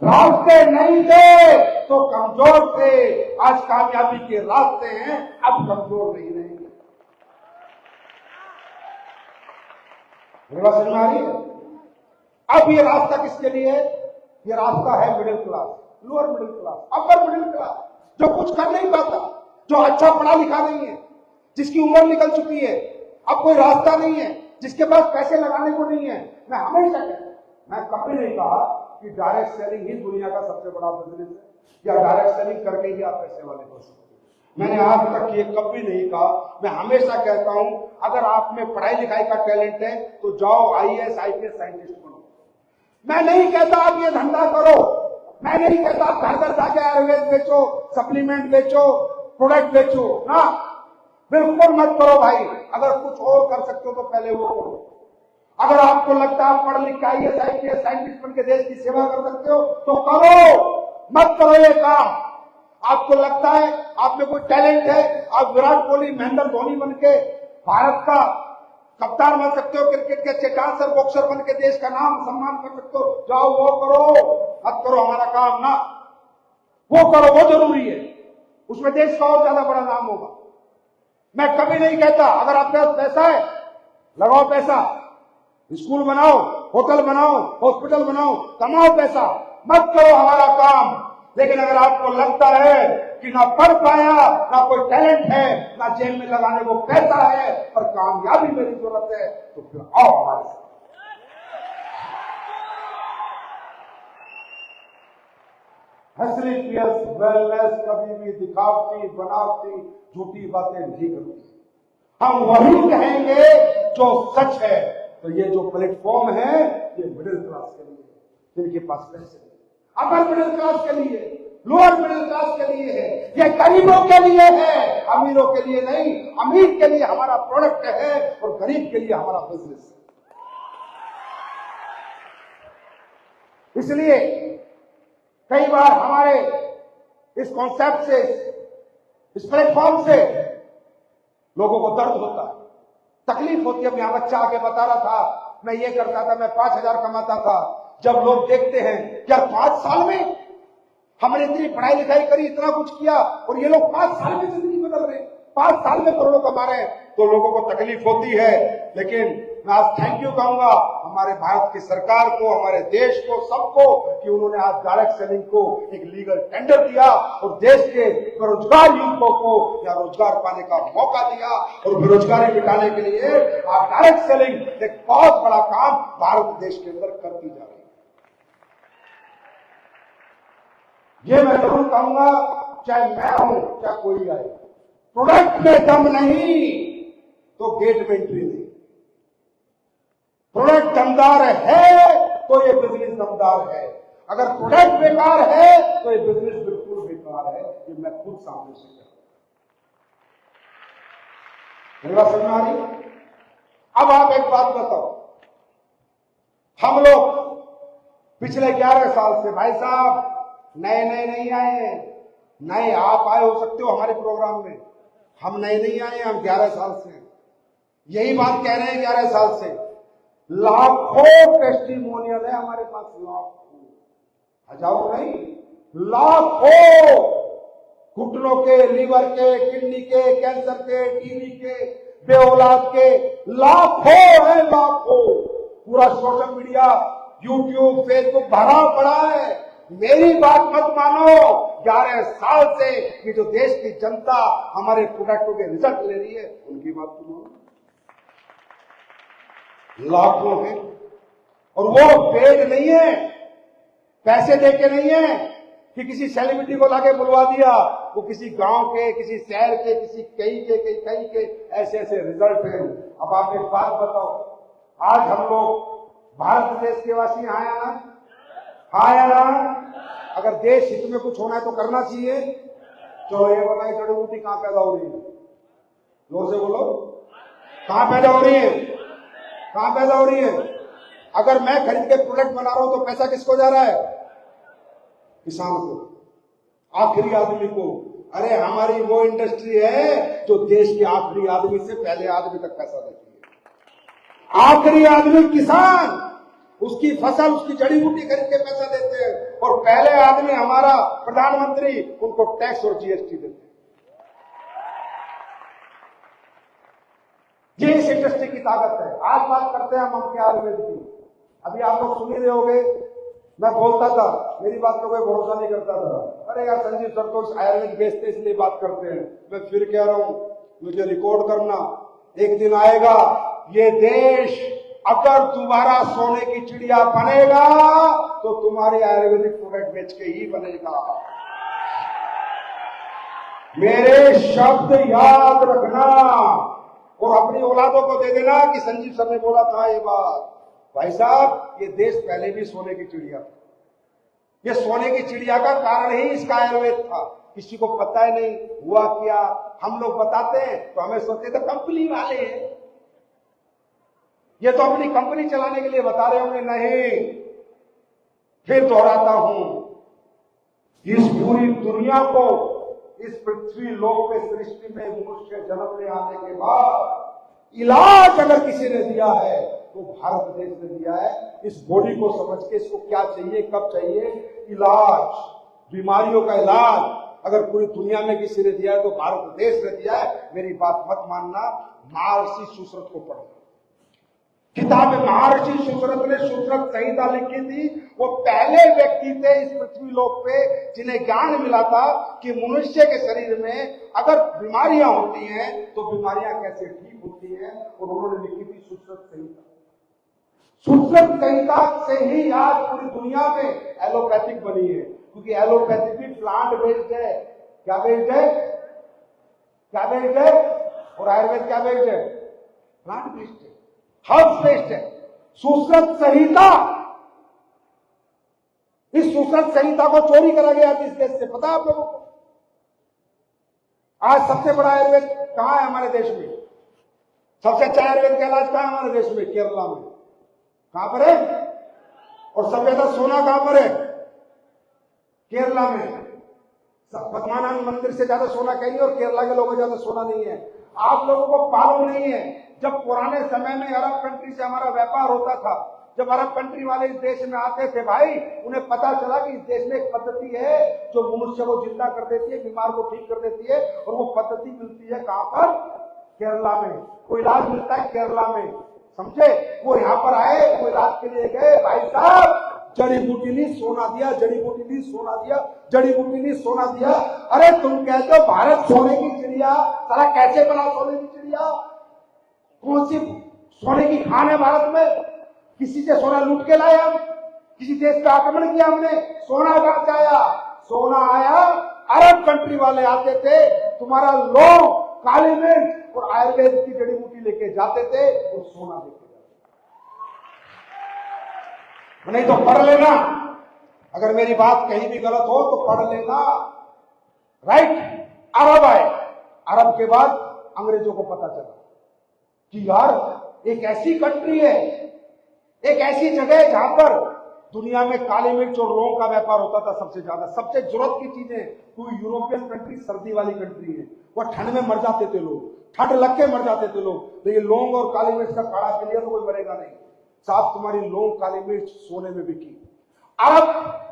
हुआ। रास्ते नहीं थे तो कमजोर थे, आज कामयाबी के रास्ते हैं, अब कमजोर नहीं रहेंगे। मेरी बात समझ में आ रही है? अब ये रास्ता किसके लिए है? ये रास्ता है middle class, lower middle class, upper middle class, जो कुछ कर नहीं पाता, जो अच्छा पढ़ा लिखा नहीं है, जिसकी उम्र निकल चुकी है, अब कोई रास्ता नहीं है, जिसके पास पैसे लगाने को नहीं है। मैं हमेशा कहता हूं, मैं कभी नहीं कहा कि डायरेक्ट सेलिंग ही दुनिया का सबसे बड़ा बिजनेस है या डायरेक्ट सेलिंग करके ही आप पैसे वाले हो सकते हो। मैंने आज तक ये कभी नहीं कहा। मैं हमेशा कहता हूं, अगर आप में पढ़ाई लिखाई का टैलेंट है तो जाओ IAS IPS साइंटिस्ट बनो। मैं नहीं कहता आप ये धंधा करो, मैं नहीं कहता आप घर घर जाके आयुर्वेद बेचो, सप्लीमेंट बेचो, प्रोडक्ट बेचो, ना, बिल्कुल मत करो भाई। अगर कुछ और कर सकते हो तो पहले वो करो। अगर आपको लगता है आप पढ़ लिख के IAS IPS साइंटिस्ट बन के देश की सेवा कर सकते हो तो करो, मत करो ये काम। आपको लगता है आप में कोई टैलेंट है, आप विराट कोहली, महेंद्र धोनी बन के भारत का कप्तान बन सकते हो, क्रिकेट के अच्छे डांसर, बॉक्सर बन के देश का नाम सम्मान कर सकते हो, जाओ वो करो, मत करो हमारा काम ना। वो करो, वो जरूरी है, उसमें देश का और ज्यादा बड़ा नाम होगा। मैं कभी नहीं कहता अगर आपके पास पैसा है लगाओ पैसा, स्कूल बनाओ, होटल बनाओ, हॉस्पिटल बनाओ, कमाओ पैसा, मत करो हमारा काम। लेकिन अगर आपको लगता है कि ना पढ़ पाया, ना कोई टैलेंट है, ना जेब में लगाने को पैसा है, पर कामयाबी मेरी जरूरत है, तो फिर आओ हमारे साथ। हंसली पियर्स वेलनेस कभी भी दिखावटी, बनावटी, झूठी बातें नहीं करती। हम वही कहेंगे जो सच है। तो ये जो प्लेटफॉर्म है ये मिडिल क्लास के लिए, जिनके पास पैसे नहीं, अपर मिडिल क्लास के लिए, लोअर मिडिल क्लास के लिए है, ये गरीबों के लिए है, अमीरों के लिए नहीं। अमीर के लिए हमारा प्रोडक्ट है और गरीब के लिए हमारा बिजनेस है। इसलिए कई बार हमारे इस कॉन्सेप्ट से, इस प्लेटफॉर्म से लोगों को दर्द होता है, तकलीफ होती है। अब यहां बच्चा आके बता रहा था, मैं ये करता था, मैं 5,000 कमाता था। जब लोग देखते हैं क्या 5 साल में हमने इतनी पढ़ाई लिखाई करी, इतना कुछ किया, और ये लोग 5 साल में जिंदगी बदल रहे हैं, 5 साल में करोड़ों कमा रहे हैं, तो लोगों को तकलीफ होती है। लेकिन मैं आज थैंक यू कहूंगा हमारे भारत की सरकार को, हमारे देश को, सबको, कि उन्होंने आज डायरेक्ट सेलिंग को एक लीगल टेंडर दिया और देश के बेरोजगार युवकों को या रोजगार पाने का मौका दिया। और बेरोजगारी मिटाने के लिए आज डायरेक्ट सेलिंग एक बहुत बड़ा काम भारत देश के अंदर करती जा रही है। ये मैं जरूर कहूंगा, चाहे मैं हूं चाहे कोई आए, प्रोडक्ट में दम नहीं तो गेट में एंट्री नहीं। प्रोडक्ट दमदार है तो ये बिजनेस दमदार है, अगर प्रोडक्ट बेकार है तो ये बिजनेस बिल्कुल बेकार है। ये मैं खुद सामने से कहता हूं। मेरी बात समझ में आ रही? अब आप एक बात बताओ, हम लोग पिछले 11 साल से, भाई साहब नए नए नहीं आए हैं, नए आप आए हो सकते हो हमारे प्रोग्राम में, हम नए नहीं आए हैं, हम 11 साल से हैं। यही बात कह रहे हैं 11 साल से। लाखों टेस्टिमोनियल है हमारे पास, लाखों, हजारों नहीं, लाखों, घुटनों के, लीवर के, किडनी के, कैंसर के, टीबी के, बेऔलाद के, लाखों है, लाखों। पूरा सोशल मीडिया, यूट्यूब, फेसबुक भरा पड़ा है। मेरी बात मत मानो, 11 साल से ये जो देश की जनता हमारे प्रोडक्टों के रिजल्ट ले रही है, उनकी बात तो मानो। लाखों हैं, और वो पेड नहीं है, पैसे देके नहीं है कि किसी सेलिब्रिटी को लाके बुलवा दिया, वो किसी गांव के, किसी शहर के, किसी कई के ऐसे ऐसे रिजल्ट हैं। अब आप एक बात बताओ, आज हम लोग भारत देश के वासी आए ना, हाँ या ना? अगर देश हित में कुछ होना है तो करना चाहिए। चलो ये बताइए, जड़ी बूटी कहां पैदा हो रही है? जोर से बोलो, कहां पैदा हो रही है? कहां पैदा हो रही है? अगर मैं खरीद के प्रोडक्ट बना रहा हूं तो पैसा किसको जा रहा है? किसान को, आखिरी आदमी को। अरे हमारी वो इंडस्ट्री है जो देश के आखिरी आदमी से पहले आदमी तक पैसा देती है। आखिरी आदमी किसान, उसकी फसल, उसकी जड़ी बूटी खरीद के पैसा देते हैं, और पहले आदमी हमारा प्रधानमंत्री उनको टैक्स और जीएसटी देते हैं। ये इस इंडस्ट्री की ताकत है। आज बात करते हैं हम क्या आयुर्वेद की। अभी आप लोग सुन ही रहे होंगे, मैं बोलता था, मेरी बात पे कोई भरोसा नहीं करता था। अरे यार संजीव सर तो आयुर्वेद बेचते इसलिए बात करते हैं। मैं फिर कह रहा हूं, मुझे रिकॉर्ड करना, एक दिन आएगा ये देश अगर दोबारा सोने की चिड़िया बनेगा तो तुम्हारे आयुर्वेदिक प्रोडक्ट बेच के ही बनेगा। मेरे शब्द याद रखना और अपनी औलादों को दे देना कि संजीव सर ने बोला था ये बात। भाई साहब, ये देश पहले भी सोने की चिड़िया था। ये सोने की चिड़िया का कारण ही इसका आयुर्वेद था। किसी को पता ही नहीं हुआ क्या। हम लोग बताते हैं तो हमें सोचते थे कंपनी वाले हैं, ये तो अपनी कंपनी चलाने के लिए बता रहे होंगे। नहीं, फिर दोहराता हूं, इस पूरी दुनिया को, इस पृथ्वी लोक पे सृष्टि में मनुष्य जन्म में आने के बाद इलाज अगर किसी ने दिया है तो भारत देश ने दिया है। इस बॉडी को समझ के इसको क्या चाहिए, कब चाहिए, इलाज, बीमारियों का इलाज अगर पूरी दुनिया में किसी ने दिया है तो भारत देश ने दिया है। मेरी बात मत मानना, महर्षि सुश्रुत को पढ़ो। किताब में महर्षि सुश्रुत ने सुश्रुत संहिता लिखी थी। वो पहले व्यक्ति थे इस पृथ्वी लोक पे जिन्हें ज्ञान मिला था कि मनुष्य के शरीर में अगर बीमारियां होती हैं तो बीमारियां कैसे ठीक होती हैं, और उन्होंने लिखी थी सुश्रुत संहिता। सुश्रुत संहिता से ही आज पूरी दुनिया में एलोपैथिक बनी है, क्योंकि एलोपैथिक भी प्लांट बेस्ड है। क्या बेस्ड है? क्या बेस्ड है? और आयुर्वेद क्या बेस्ड है? प्लांट बेस्ड है, हर्ब बेस्ड है। सुश्रुत संहिता, इस सुश्रुत संहिता को चोरी करा गया इस देश से, पता है आप लोगों को? आज सबसे बड़ा आयुर्वेद कहां है हमारे देश में? सबसे अच्छा आयुर्वेद का इलाज कहां है हमारे देश में? केरला में। कहां पर है? और सबसे ज्यादा सोना कहां पर है? केरला में। पद्मानाथ मंदिर से ज्यादा सोना कहीं और केरला के लोगों को ज्यादा सोना नहीं है। आप लोगों को मालूम नहीं है, जब पुराने समय में अरब कंट्री से हमारा व्यापार होता था, जब अरब कंट्री वाले इस देश में आते थे भाई, उन्हें पता चला कि इस देश में एक पद्धति है जो मनुष्य को जिंदा कर देती है, बीमार को ठीक कर देती है, और वो पद्धति मिलती है कहां पर? केरला में। वो इलाज मिलता है केरला में, समझे? वो यहां पर आए, वो इलाज के लिए गए। भाई साहब, जड़ी बूटी ने सोना दिया, जड़ी बूटी ने सोना दिया, जड़ी बूटी ने सोना दिया। अरे तुम कहते हो भारत सोने की चिड़िया, साला कैसे बना सोने की चिड़िया? कौन सी सोने की खान है भारत में? किसी से सोना लूट के लाए हम? किसी देश पे आक्रमण किया हमने? सोना कहां से आया? सोना आया, अरब कंट्री वाले आते थे, तुम्हारा लौंग, काली मिर्च और आयुर्वेद की जड़ी बूटी लेके जाते थे और सोना लेके जाते। नहीं तो पढ़ लेना, अगर मेरी बात कहीं भी गलत हो तो पढ़ लेना। राइट? अरब आए, अरब के बाद अंग्रेजों को पता चला कि यार एक ऐसी कंट्री है, एक ऐसी जगह है जहां पर दुनिया में काली मिर्च और लौंग का व्यापार होता था सबसे ज्यादा। सबसे जरूरत की चीजें, कोई यूरोपियन कंट्री सर्दी वाली कंट्री है, वह ठंड में मर जाते थे लोग, ठंड लग के मर जाते थे लोग। लेकिन लौंग और काली मिर्च का काढ़ा पी लिया तो कोई मरेगा नहीं। साहब तुम्हारी लौंग काली मिर्च सोने में बिकी। अरब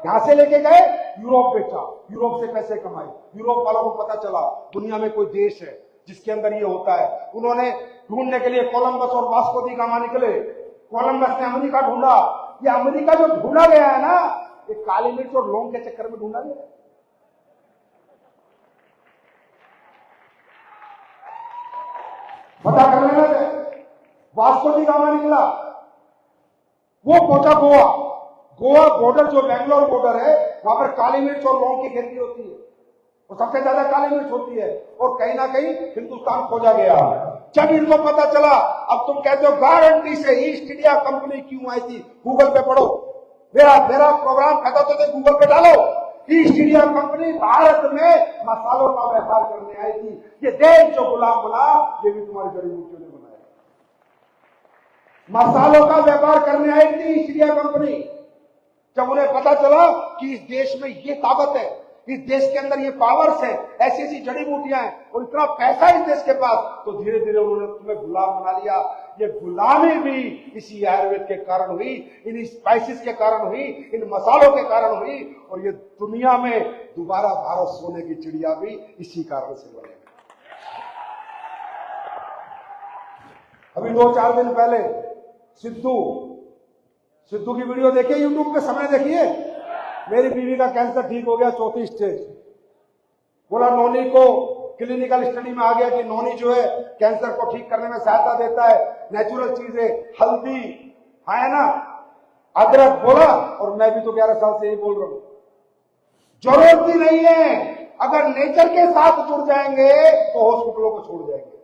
यहां से लेके गए, यूरोप बेचा, यूरोप से पैसे कमाए। यूरोप वालों को पता चला दुनिया में कोई देश है जिसके अंदर ये होता है। उन्होंने ढूंढने के लिए कोलंबस और वास्को दी गामा निकले। कोलंबस ने अमेरिका ढूंढा। ये अमेरिका जो ढूंढा गया है ना, ये काली मिर्च और लौंग के चक्कर में ढूंढा गया। पता कर लेना, वास्को दी गामा निकला, वो पहुंचा गोवा। गोवा बॉर्डर जो बेंगलोर बॉर्डर है, वहां पर काली मिर्च और लौंग की खेती होती है, और सबसे ज्यादा काली मिर्च होती है, और कहीं ना कहीं हिंदुस्तान खोजा गया। जब इनको पता चला, अब तुम कहते हो गारंटी से ईस्ट इंडिया कंपनी क्यों आई थी, गूगल पे पढ़ो, मेरा मेरा प्रोग्राम खत्म होते थे गूगल पे डालो, ईस्ट इंडिया कंपनी भारत में मसालों का व्यापार करने आई थी। ये देश जो गुलाम बना, ये भी तुम्हारी जड़ी बूटियों ने बनाया। मसालों का व्यापार करने आई थी ईस्ट इंडिया कंपनी। जब उन्हें पता चला कि इस देश में ये ताकत है, इस देश के अंदर ये पावर्स है, ऐसी ऐसी जड़ी बूटियां हैं और इतना पैसा इस देश के पास, तो धीरे धीरे उन्होंने तुम्हें गुलाम बना लिया। ये गुलामी भी इसी आयुर्वेद के कारण हुई, इन स्पाइसेस के कारण हुई, इन मसालों के कारण हुई, और ये दुनिया में दोबारा भारत सोने की चिड़िया भी इसी कारण से बने। अभी 2-4 दिन पहले सिद्धू की वीडियो देखिए यूट्यूब पे, समय देखिए, मेरी बीवी का कैंसर ठीक हो गया 4थी स्टेज। बोला नोनी को क्लिनिकल स्टडी में आ गया कि नोनी जो है कैंसर को ठीक करने में सहायता देता है, नेचुरल चीजें, हल्दी है ना, अदरक बोला, और मैं भी तो 11 साल से यही बोल रहा हूं। जरूरत ही नहीं है, अगर नेचर के साथ जुड़ जाएंगे तो हॉस्पिटलों को छोड़ जाएंगे।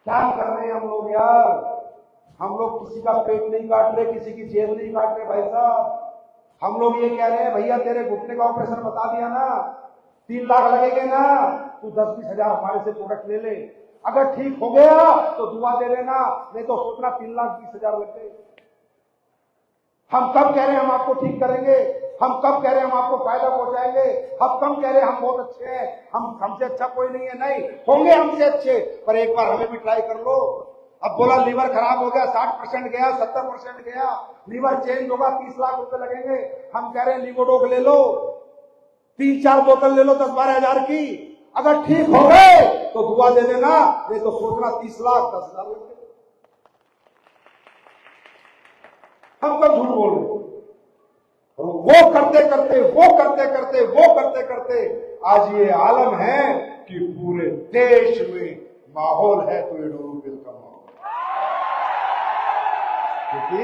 क्या कर रहे हैं हम लोग यार? हम लोग किसी का पेट नहीं काट रहे, किसी की जेब नहीं काट रहे भाई साहब। हम लोग ये कह रहे हैं भैया तेरे घुटने का ऑपरेशन बता दिया ना, 3 लाख लगेंगे ना, तू 10-20 हजार हमारे से प्रोडक्ट ले ले, अगर ठीक हो गया तो दुआ दे देना, नहीं तो सोचना 3,20,000 लग गए। हम कब कह रहे हैं हम आपको ठीक करेंगे, हम कब कह रहे हैं हम आपको फायदा पहुंचाएंगे, हम कब कह रहे हैं हम बहुत अच्छे हैं, हमसे अच्छा कोई नहीं है। नहीं होंगे हमसे अच्छे, पर एक बार हमें भी ट्राई कर लो। अब बोला लीवर खराब हो गया, 60% गया, 70% गया, लीवर चेंज होगा, 30 लाख रुपए लगेंगे। हम कह रहे हैं लिवोडोक ले लो, 3-4 बोतल ले लो 10-12 हजार की, अगर ठीक हो गए तो दुआ दे देना, नहीं तो सोचना 30 लाख 10 हजार लग गए। हम कब झूठ बोल रहे? वो करते करते आज ये आलम है कि पूरे देश में माहौल है तो ये डोरू बिल का माहौल, क्योंकि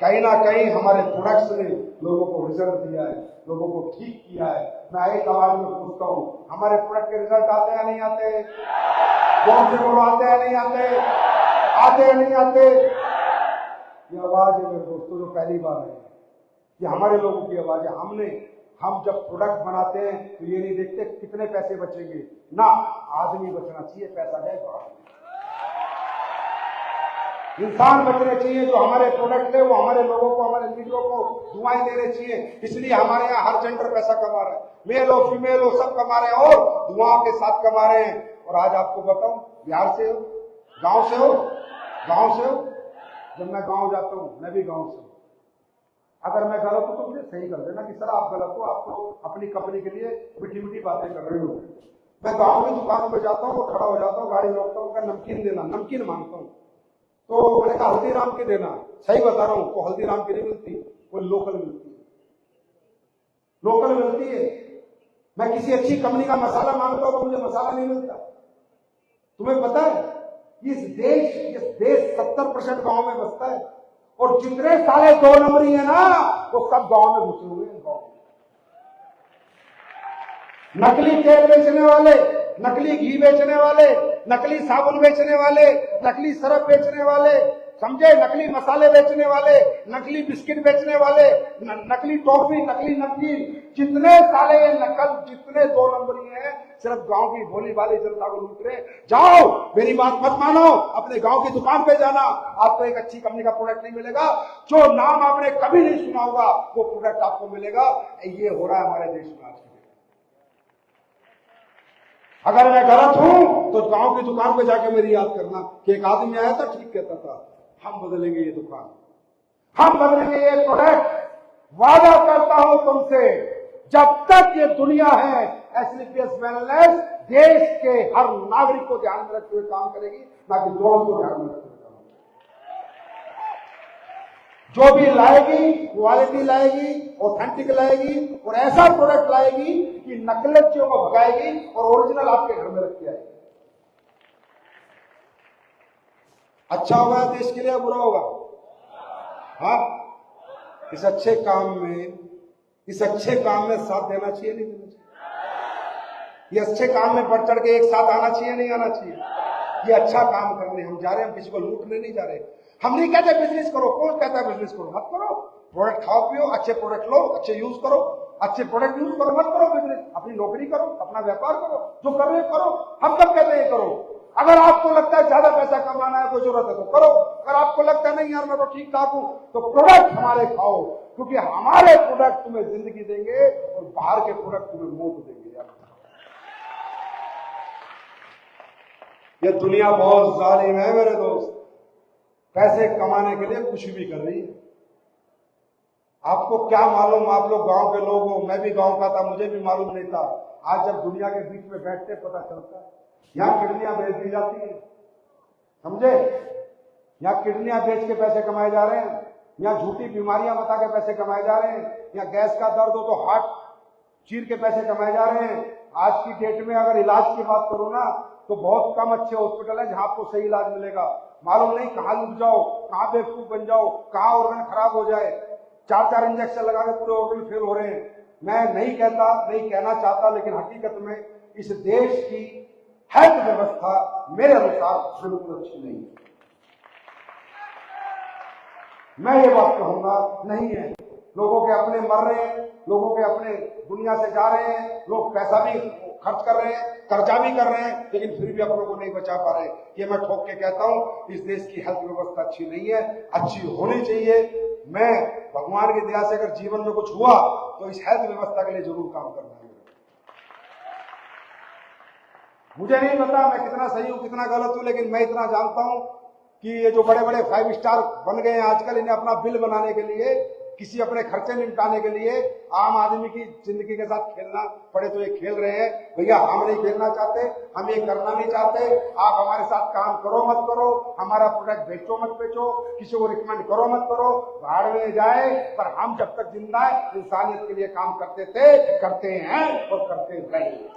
कहीं ना कहीं हमारे प्रोडक्ट्स ने लोगों को रिजल्ट दिया है, लोगों को ठीक किया है। मैं एक आवाज में पूछता हूं, हमारे प्रोडक्ट के रिजल्ट आते हैं नहीं आते? कौन से बोलो आते हैं नहीं आते? आते हैं नहीं आते? ये आवाज है मेरे दोस्तों जो पहली बार है, ये हमारे लोगों की आवाज है। हम जब प्रोडक्ट बनाते हैं तो ये नहीं देखते कितने पैसे बचेंगे ना, आदमी बचना चाहिए, पैसा जाए बाहर, इंसान बचने चाहिए। जो हमारे प्रोडक्ट है वो हमारे लोगों को, हमारे लीडरों को दुआएं देने चाहिए। इसलिए हमारे यहाँ हर जेंडर पैसा कमा रहा है, मेल हो फीमेल हो सब कमा रहे हैं और दुआओं के साथ कमा रहे हैं। और आज आपको बताऊं, बिहार से हो, गांव से हो, जब मैं गांव जाता हूं, मैं भी गांव से हूं, अगर मैं गलत हूं तो मुझे सही कर देना कि सर आप गलत हो, आप तो अपनी कंपनी के लिए मीठी बातें कर रहे हो। मैं गांव की दुकानों पे जाता हूँ, खड़ा हो जाता हूँ, गाड़ी रोकता हूँ, नमकीन देना, नमकीन मांगता हूँ, तो मैंने कहा हल्दीराम की देना। सही बता रहा हूँ, तो हल्दीराम की नहीं मिलती, वो लोकल मिलती है। मैं किसी अच्छी कंपनी का मसाला मांगता हूँ तो मुझे मसाला नहीं मिलता। तुम्हें पता है इस देश 70% गांव में बसता है, और जितने सारे 2 नंबरी है ना वो सब गांव में घुसे हुए हैं। गांव नकली तेल बेचने वाले, नकली घी बेचने वाले, नकली साबुन बेचने वाले, नकली सरफ बेचने वाले, समझे, नकली मसाले बेचने वाले, नकली बिस्किट बेचने वाले, नकली टॉफी, नकली नमकीन, जितने साले नकल, जितने 2 नंबरी हैं, सिर्फ गांव की भोली भाली जनता को लूट रहे। जाओ, मेरी बात मत मानो, अपने गांव की दुकान पे जाना, आपको एक अच्छी कंपनी का प्रोडक्ट नहीं मिलेगा, जो नाम आपने कभी नहीं सुना होगा वो प्रोडक्ट आपको मिलेगा। ये हो रहा है हमारे देश में आज की। अगर मैं गलत हूं तो गांव की दुकान पे जाके मेरी याद करना कि एक आदमी आया था, ठीक कहता था, हम बदलेंगे ये दुकान, हम बदलेंगे ये प्रोडक्ट, वादा करता हूं तुमसे, जब तक ये दुनिया है एसलीपीएस वेलनेस देश के हर नागरिक को ध्यान में रखते हुए काम करेगी, ना कि दौलत को ध्यान में रखते हुए काम करेगी। जो भी लाएगी क्वालिटी लाएगी, ऑथेंटिक लाएगी, और ऐसा प्रोडक्ट लाएगी कि नकलचियों को भगाएगी और ओरिजिनल आपके घर में रख के आएगी। अच्छा होगा देश के लिए, बुरा होगा? हाँ, इस अच्छे काम में साथ देना चाहिए, नहीं देना चाहिए? ये अच्छे काम में बढ़ चढ़ के एक साथ आना चाहिए, नहीं आना चाहिए? ये अच्छा काम करने हम जा रहे हैं, हम किसी को लूटने नहीं जा रहे। हम नहीं कहते बिजनेस करो, कौन कहता है बिजनेस करो? मत करो। प्रोडक्ट खाओ पियो, अच्छे प्रोडक्ट लो, अच्छे यूज करो, अच्छे प्रोडक्ट यूज करो, मत करो बिजनेस। अपनी नौकरी करो, अपना व्यापार करो, जो कर रहे हो करो। हम कब कहते हैं करो? अगर आपको लगता है ज्यादा पैसा कमाना है, कोई जरूरत है तो करो। अगर आपको लगता है नहीं यार मैं तो ठीक ठाक हूं, तो प्रोडक्ट हमारे खाओ, क्योंकि हमारे प्रोडक्ट तुम्हें जिंदगी देंगे और बाहर के प्रोडक्ट तुम्हें मौत देंगे। यार ये दुनिया बहुत जालिम है मेरे दोस्त, पैसे कमाने के लिए कुछ भी कर रही है। आपको क्या मालूम, आप लोग गांव के लोग हो, मैं भी गांव का था, मुझे भी मालूम नहीं था। आज जब दुनिया के बीच में बैठते पता चलता है। यहां किडनियां बेच दी जाती है, समझे? यहां किडनियां बेच के पैसे कमाए जा रहे हैं, यहां झूठी बीमारियां बता के पैसे कमाए जा रहे हैं, यहां गैस का दर्द हो तो हार्ट चीर के पैसे कमाए जा रहे हैं। आज की डेट में अगर इलाज की बात करूं ना, तो बहुत कम अच्छे हॉस्पिटल है जहां आपको सही इलाज मिलेगा। मालूम नहीं कहां लुट जाओ, कहां बेवकूफ बन जाओ, कहां ऑर्गन खराब हो जाए। 4-4 इंजेक्शन लगा के पूरे ऑर्गन फेल हो रहे हैं। मैं नहीं कहता, नहीं कहना चाहता, लेकिन हकीकत में इस देश की हेल्थ व्यवस्था मेरे अनुसार बिल्कुल अच्छी नहीं है। मैं ये बात कहूंगा नहीं है। लोगों के अपने मर रहे हैं, लोगों के अपने दुनिया से जा रहे हैं, लोग पैसा भी खर्च कर रहे हैं, कर्जा भी कर रहे हैं, लेकिन फिर भी अपनों को नहीं बचा पा रहे। ये मैं ठोक के कहता हूं, इस देश की हेल्थ व्यवस्था अच्छी नहीं है, अच्छी होनी चाहिए। मैं भगवान की दया से अगर जीवन में कुछ हुआ तो इस हेल्थ व्यवस्था के लिए जरूर काम करना है। मुझे नहीं पता मैं कितना सही हूं कितना गलत हूं, लेकिन मैं इतना जानता हूं कि ये जो बड़े बड़े 5 स्टार बन गए हैं आजकल, इन्हें अपना बिल बनाने के लिए, किसी अपने खर्चे निपटाने के लिए आम आदमी की जिंदगी के साथ खेलना पड़े तो ये खेल रहे हैं। भैया हम नहीं खेलना चाहते, हम ये करना नहीं चाहते। आप हमारे साथ काम करो मत करो, हमारा प्रोडक्ट बेचो मत बेचो, किसी को रिकमेंड करो मत करो, भाड़ में जाए, पर हम जब तक जिंदा है इंसानियत के लिए काम करते थे, करते हैं और करते रहेंगे।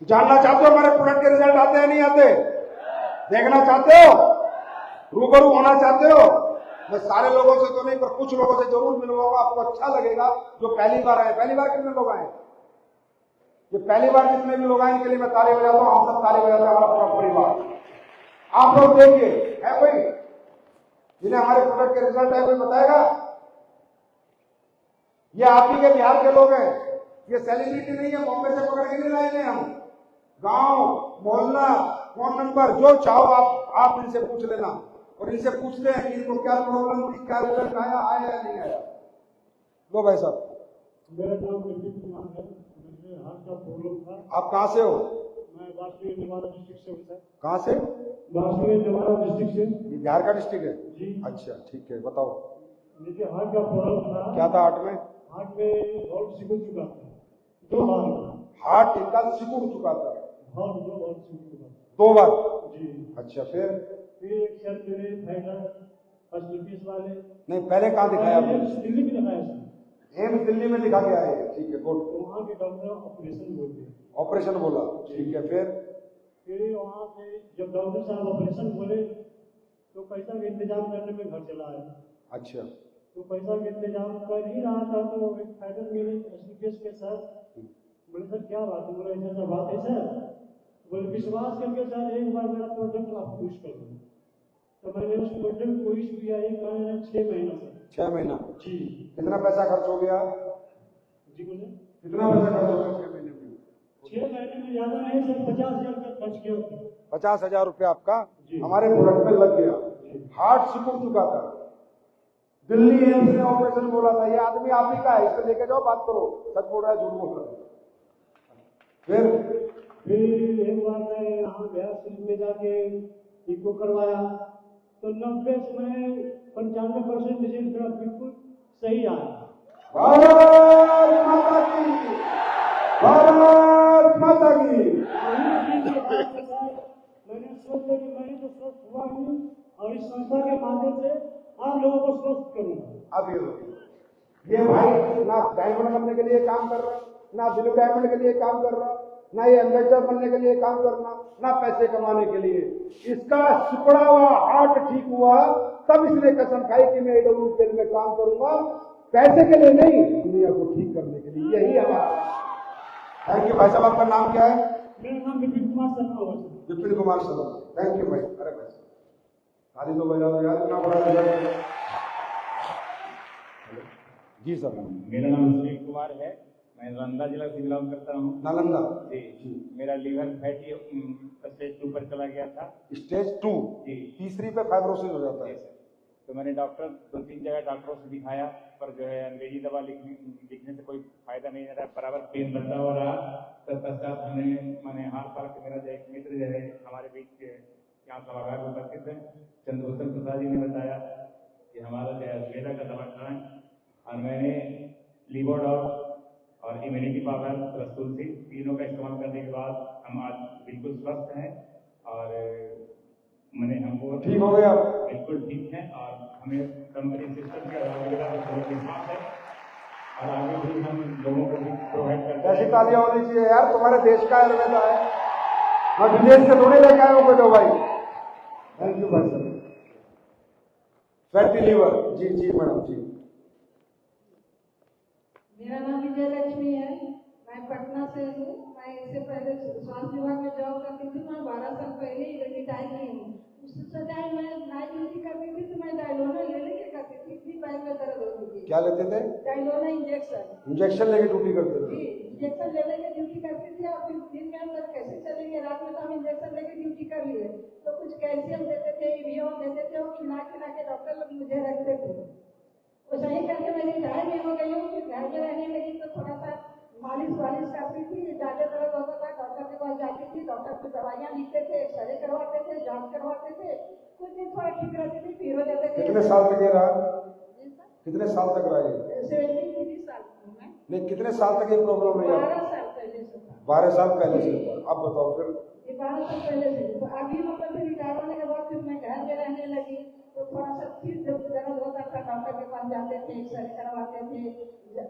जानना चाहते हो हमारे प्रोडक्ट के रिजल्ट आते हैं नहीं आते? देखना चाहते हो? रूबरू होना चाहते हो? मैं सारे लोगों से तो नहीं, पर कुछ लोगों से जरूर मिलवाऊंगा, आपको अच्छा लगेगा। जो पहली बार आए, पहली बार कितने लोग आए? ये पहली बार जितने भी लोग आए इनके लिए मैं ताली बजाता हूं, हम सब ताली बजाते हैं, हमारा पूरा परिवार। आप लोग देखिए, है कोई जिन्हें हमारे प्रोडक्ट के रिजल्ट है? कोई बताएगा? ये आप ही के बिहार के लोग हैं, ये सेलिब्रिटी नहीं है, बॉम्बे से पकड़ के नहीं लाए हम। गांव मोहल्ला फोन नंबर जो चाहो आप इनसे पूछ लेना, और इनसे पूछते हैं कि इनको क्या प्रॉब्लम थी, क्या रिजल्ट आया या नहीं आया। लो भाई साहब, मेरा नाम नितिन कुमार है, मुझे हार्ट का प्रॉब्लम था। आप कहाँ से हो? मैं वासुदेव नेवाड़ा डिस्ट्रिक्ट से हूँ सर। कहाँ से? वासुदेव नेवाड़ा डिस्ट्रिक्ट से। ये बिहार का डिस्ट्रिक्ट है जी। अच्छा ठीक है, बताओ मुझे हार्ट का प्रॉब्लम था। क्या था हार्ट में? हार्ट में बहुत सिकुड़ चुका था, 2 बार हार्ट इनका सिकुड़ चुका था? बहुत सिकुड़ चुका था 2 बार जी। अच्छा, फिर एक सर मेरे फाइटर फर्स्ट वाले। नहीं, पहले कहाँ दिखाया आपने? दिल्ली में दिखाया सर। एम्स दिल्ली में दिखा के आए, ठीक है गुड। वहाँ के डॉक्टर ऑपरेशन बोलते, ऑपरेशन बोला, ठीक है। फिर वहाँ से जब डॉक्टर साहब ऑपरेशन बोले तो पैसा का इंतजाम करने में घर चला आया। अच्छा, तो पैसा का इंतजाम कर ही रहा था तो एक फाइटर मेरे एसडीपीएस के साथ बोले सर क्या बात है? बोला ऐसा बात है सर। बोले विश्वास करके सर एक बार मेरा प्रोडक्ट आप यूज कर लो। तो मैंने उस प्रोडक्ट को यूज किया 1 महीना 6 महीना से। 6 महीना जी। कितना पैसा खर्च हो गया? जी बोले कितना पैसा खर्च हो गया 6 महीने में? 6 महीने में ज्यादा नहीं सर, 50,000 का खर्च किया। 50,000 रुपया आपका हमारे प्रोडक्ट में लग गया। हार्ट सिकुड़ चुका था, दिल्ली एम्स ने ऑपरेशन बोला था। ये आदमी आप ही का है, इसको लेके जाओ, बात करो, सच बोल रहा है झूठ बोल रहा है। फिर एक बार मैं यहाँ गया, सिल्क में जाके इको करवाया तो 90 में 95% रिजल्ट मेरा बिल्कुल सही आया। भारत माता की, भारत माता की। मैंने सोचा कि मैं तो स्वस्थ हुआ हूँ और इस संस्था के माध्यम से आप लोगों को स्वस्थ करूंगा। अब ये भाई ना डायमंड बनने के लिए काम कर रहा, ना ब्लू डायमंड के लिए काम कर रहा, ना ये एम्बेसडर बनने के लिए काम करना, ना पैसे कमाने के लिए। इसका सिकुड़ा हुआ हार्ट ठीक हुआ तब इसने कसम खाई कि मैं AWL में काम करूंगा, पैसे के लिए नहीं, दुनिया को ठीक करने के लिए। यही हमारा। थैंक यू भाई साहब। आपका नाम क्या है? मेरा नाम विपिन कुमार शर्मा हुआ sir. Vipin Kumar Sharma, thank you भाई। अरे भाई ताली तो बजाओ यार, इतना बड़ा रिजल्ट। जी सर। मेरा नाम सुनील कुमार है, मैं नालंदा जिला से बिलोंग करता हूँ। नालंदा जी। मेरा लीवर फैटी स्टेज 2 पर चला गया था। स्टेज 2 जी। तीसरी पे फाइब्रोसिस हो जाता है। तो मैंने डॉक्टर 2-3 जगह डॉक्टरों से दिखाया, पर जो है अंग्रेजी दवा लिखने से कोई फायदा नहीं रहा, बराबर पेन बढ़ता हो रहा। तत्पश्चात मैंने हाथ पार के मेरा जो एक मित्र जो है हमारे बीच यहाँ सभागार में उपस्थित है, चंद्रभूषण प्रसाद जी ने बताया कि हमारा जो है आयुर्वेदा का दवा खाएं, और मैंने लिवोडॉल और इम्यूनिटी पावर प्लस तुलसी तीनों का इस्तेमाल करने के बाद हम आज बिल्कुल स्वस्थ हैं, और मैंने हमको ठीक हो गया, बिल्कुल ठीक है, और हमें कंपनी सिस्टम के बहुत विश्वास है, और आगे भी हम लोगों को भी प्रोवाइड करते हैं। ऐसी तालियां होनी चाहिए यार, तुम्हारे देश का आयुर्वेदा है, मैं विदेश से थोड़ी लेके आया हूँ कोई दवाई। थैंक यू भाई साहब। फैटी लीवर, जी जी मैडम जी। मेरा नाम विजय लक्ष्मी है, मैं पटना से हूँ। मैं इससे पहले स्वास्थ्य विभाग में जॉब करती थी। मैं 12 साल पहले ही रिटायर की हूँ। उससे टाइम मैं नाइट ड्यूटी करती थी, तो मैं डायलोना ले लेके करती थी, इतनी पैर में दर्द होती थी। क्या लेते थे? डायलोना इंजेक्शन। इंजेक्शन लेके ड्यूटी करते थे? जी, इंजेक्शन ले लेके ड्यूटी करती थी, और फिर दिन में अंदर कैसे चलेंगे, रात में तो हम इंजेक्शन लेके ड्यूटी कर लिए, तो कुछ कैल्शियम देते थे, ईवीओ देते थे, और खिला खिला के डॉक्टर लोग मुझे रखते थे। तो सही करके मैं रिटायर भी हो गई हूँ। फिर घर में रहने लगी तो थोड़ा सा मालिश वालिश करती थी, ज्यादा दर्द होता था डॉक्टर के पास जाती थी, डॉक्टर कुछ दवाइयाँ लिखते थे, एक्सरे करवाते थे, जांच करवाते थे, कुछ दिन थोड़ा ठीक रहती थी, फिर हो जाते थे। कितने साल तक ये रहा? कितने साल तक रहा ये? 73 साल की मैं। नहीं, कितने साल तक ये प्रॉब्लम रही? 12 साल पहले से था। 12 साल पहले से। अब बताओ फिर। ये 12 साल पहले से। तो अभी मतलब फिर रिटायर होने के बाद फिर मैं घर में रहने लगी, तो थोड़ा सा फिर जब दर्द होता था डॉक्टर के पास जाते थे, एक्सरे करवाते थे,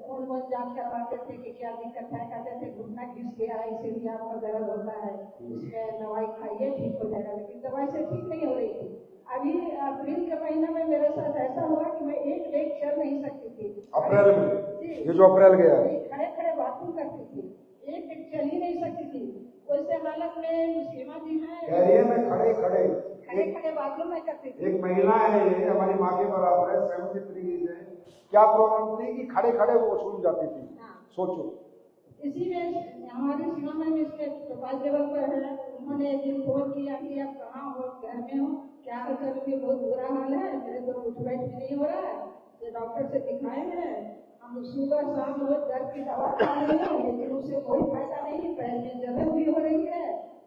खून वून जांच करवाते थे कि क्या दिक्कत है, कहते थे घुटना घिस गया है इसीलिए आपको दर्द होता है, इसमें दवाई खाइए ठीक हो जाएगा। लेकिन दवाई से ठीक नहीं हो रही थी। अभी अप्रैल के महीने में मेरे साथ ऐसा हुआ कि मैं एक लेग चल नहीं सकती थी। अप्रैल में? ये जो अप्रैल गया, खड़े खड़े बाथरूम करती थी, एक लेग चल ही नहीं सकती थी। वैसे हालत में सीमा जी है, में खड़े खड़े बाथरूम में करती थी। एक महिला है, ये हमारी माँ के बराबर है, 73 एज है। क्या प्रॉब्लम थी कि खड़े खड़े वो छूट जाती थी? हाँ। सोचो। इसी में हमारी सीमा में इसके चौपाल लेवल पर है, उन्होंने एक दिन फोन किया कि आप कहाँ हो, घर में हो, क्या करूँगी, बहुत बुरा हाल है, मेरे तो उठ बैठ भी नहीं हो रहा है, तो डॉक्टर से दिखाए हैं, हम सुबह शाम रोज दर्द की दवा खा रहे हैं, लेकिन उससे कोई फायदा नहीं, पैर में जलन भी हो रही है,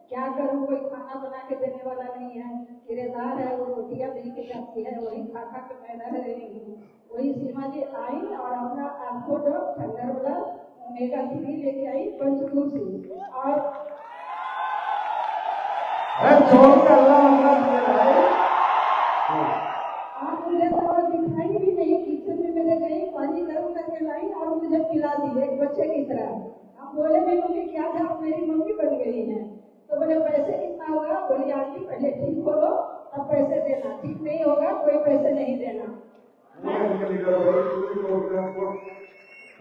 क्या करूँ, कोई खाना बना के देने वाला नहीं है, किराएदार है, वो रोटियां दे के जाती है, वही खा खा के मैं रह रही हूँ। वही सीमा जी आई और अपना आर्थोडॉक ठंडर वाला ओमेगा 3 लेके आई पंचकुल से, और आप मुझे दवा दिखाई भी नहीं, किचन में मेरे गई, पानी गर्म करके लाई और मुझे पिला दी एक बच्चे की तरह। आप बोले मेरे को कि क्या था, मेरी मम्मी बन गई है। तो बोले पैसे कितना होगा, बोली आंटी पहले ठीक हो लो तब पैसे देना, ठीक नहीं होगा कोई पैसे नहीं देना।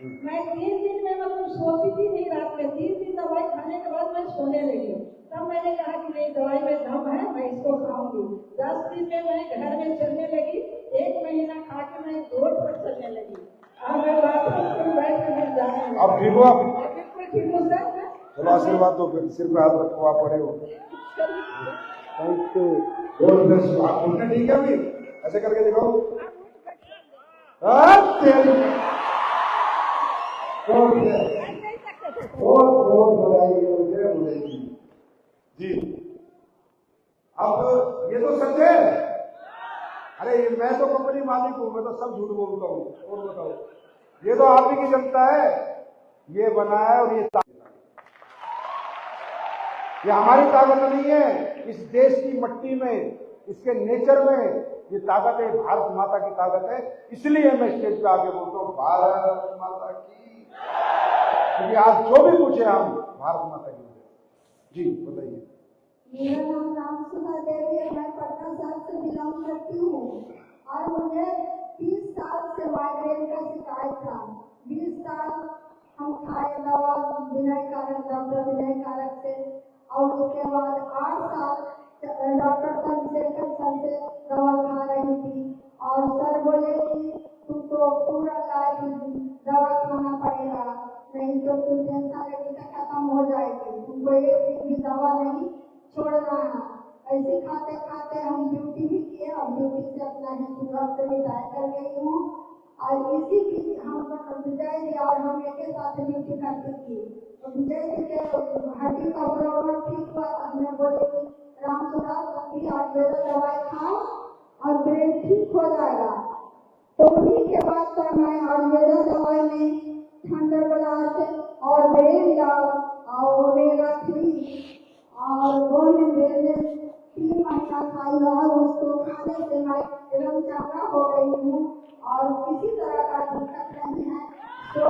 मैं 3 दिन में मतलब सोती थी नहीं, रात में 3 दिन दवाई खाने के बाद मैं सोने लगी। तब मैंने कहा कि नहीं, दवाई में दम है, मैं इसको खाऊंगी। 10 दिन में मैं घर में चलने लगी, 1 महीना खा के मैं रोड पर चलने लगी, और मैं बाथरूम में बैठ के मिल जाने लगी। अब ठीक हो? आप बिल्कुल ठीक हो सर। चलो आशीर्वाद दो, फिर सिर पे हाथ रखो, आप पड़े हो। Thank you. आप उठने ठीक है अभी? ऐसे करके दिखाओ। जी, अब ये तो सच है। अरे मैं तो कंपनी मालिक हूँ, मैं तो सब झूठ बोलता हूँ। और बताओ, ये तो आप ही की जनता है, ये बना है, और ये हमारी ताकत नहीं है, इस देश की मट्टी में, इसके नेचर में ये ताकत है, भारत माता की ताकत है। इसलिए मैं स्टेज पे आके बोलता हूँ भारत माता की, क्योंकि आज जो भी पूछे हम भारत माता की। जी बताइए। मेरा नाम राम सुधा देवी है, मैं पटना साल से बिलोंग करती हूँ, और मुझे 30 साल से माइग्रेन का शिकायत था। 20 साल हम खाए दवा विनय कारक, डॉक्टर विनय कारक से, और उसके बाद 8 साल डॉक्टर चंद्रशेखर सर से दवा खा रही थी और सर बोले कि तुमको पूरा लाइफ दवा खाना पड़ेगा, नहीं तो तुम टेंशन लेगी तो खत्म हो जाएगी, तुमको एक दिन भी दवा नहीं छोड़ना है। ऐसे खाते खाते हम ड्यूटी भी किए और ड्यूटी से अपना हिंदू से रिटायर कर गई हूँ और इसी की हम विजय जी और हम एक साथ ड्यूटी करती थी। तो विजय जी के हड्डी का प्रॉब्लम ठीक हुआ, हमने बोले कि राम सुधार भी आप मेरा दवाई खाओ और ब्रेन ठीक हो जाएगा। तो उन्हीं के बाद पर मैं और मेरा दवाई में थंडर ब्लास्ट और ब्रेन डॉग और ओमेगा 3 और बोन ब्रेन 3 महीना खाई और उसको खाने से मैं एकदम चांगा हो गई हूँ और किसी तरह का दिक्कत नहीं है। तो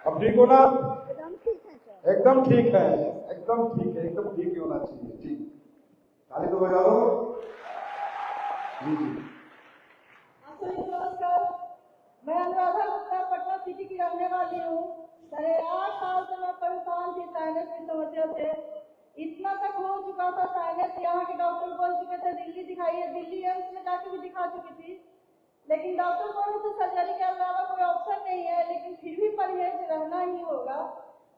अब ठीक हो ना? एकदम ठीक है सर। एकदम ठीक है, एकदम ठीक ही होना चाहिए। ठीक, ताली तो बजा दो। जी जी, आपको नमस्कार, मैं अनुराधा गुप्ता पटना सिटी की रहने वाली हूँ। 8.5 साल से मैं परेशान थी साइनस की समस्या से। इतना तक हो चुका था साइनस, यहाँ के डॉक्टर बोल चुके थे दिल्ली दिखाइए, दिल्ली एम्स में जाके भी दिखा चुकी थी, लेकिन डॉक्टर बोल रहे थे सर्जरी के अलावा कोई ऑप्शन नहीं है, लेकिन फिर भी परहेज रहना ही होगा।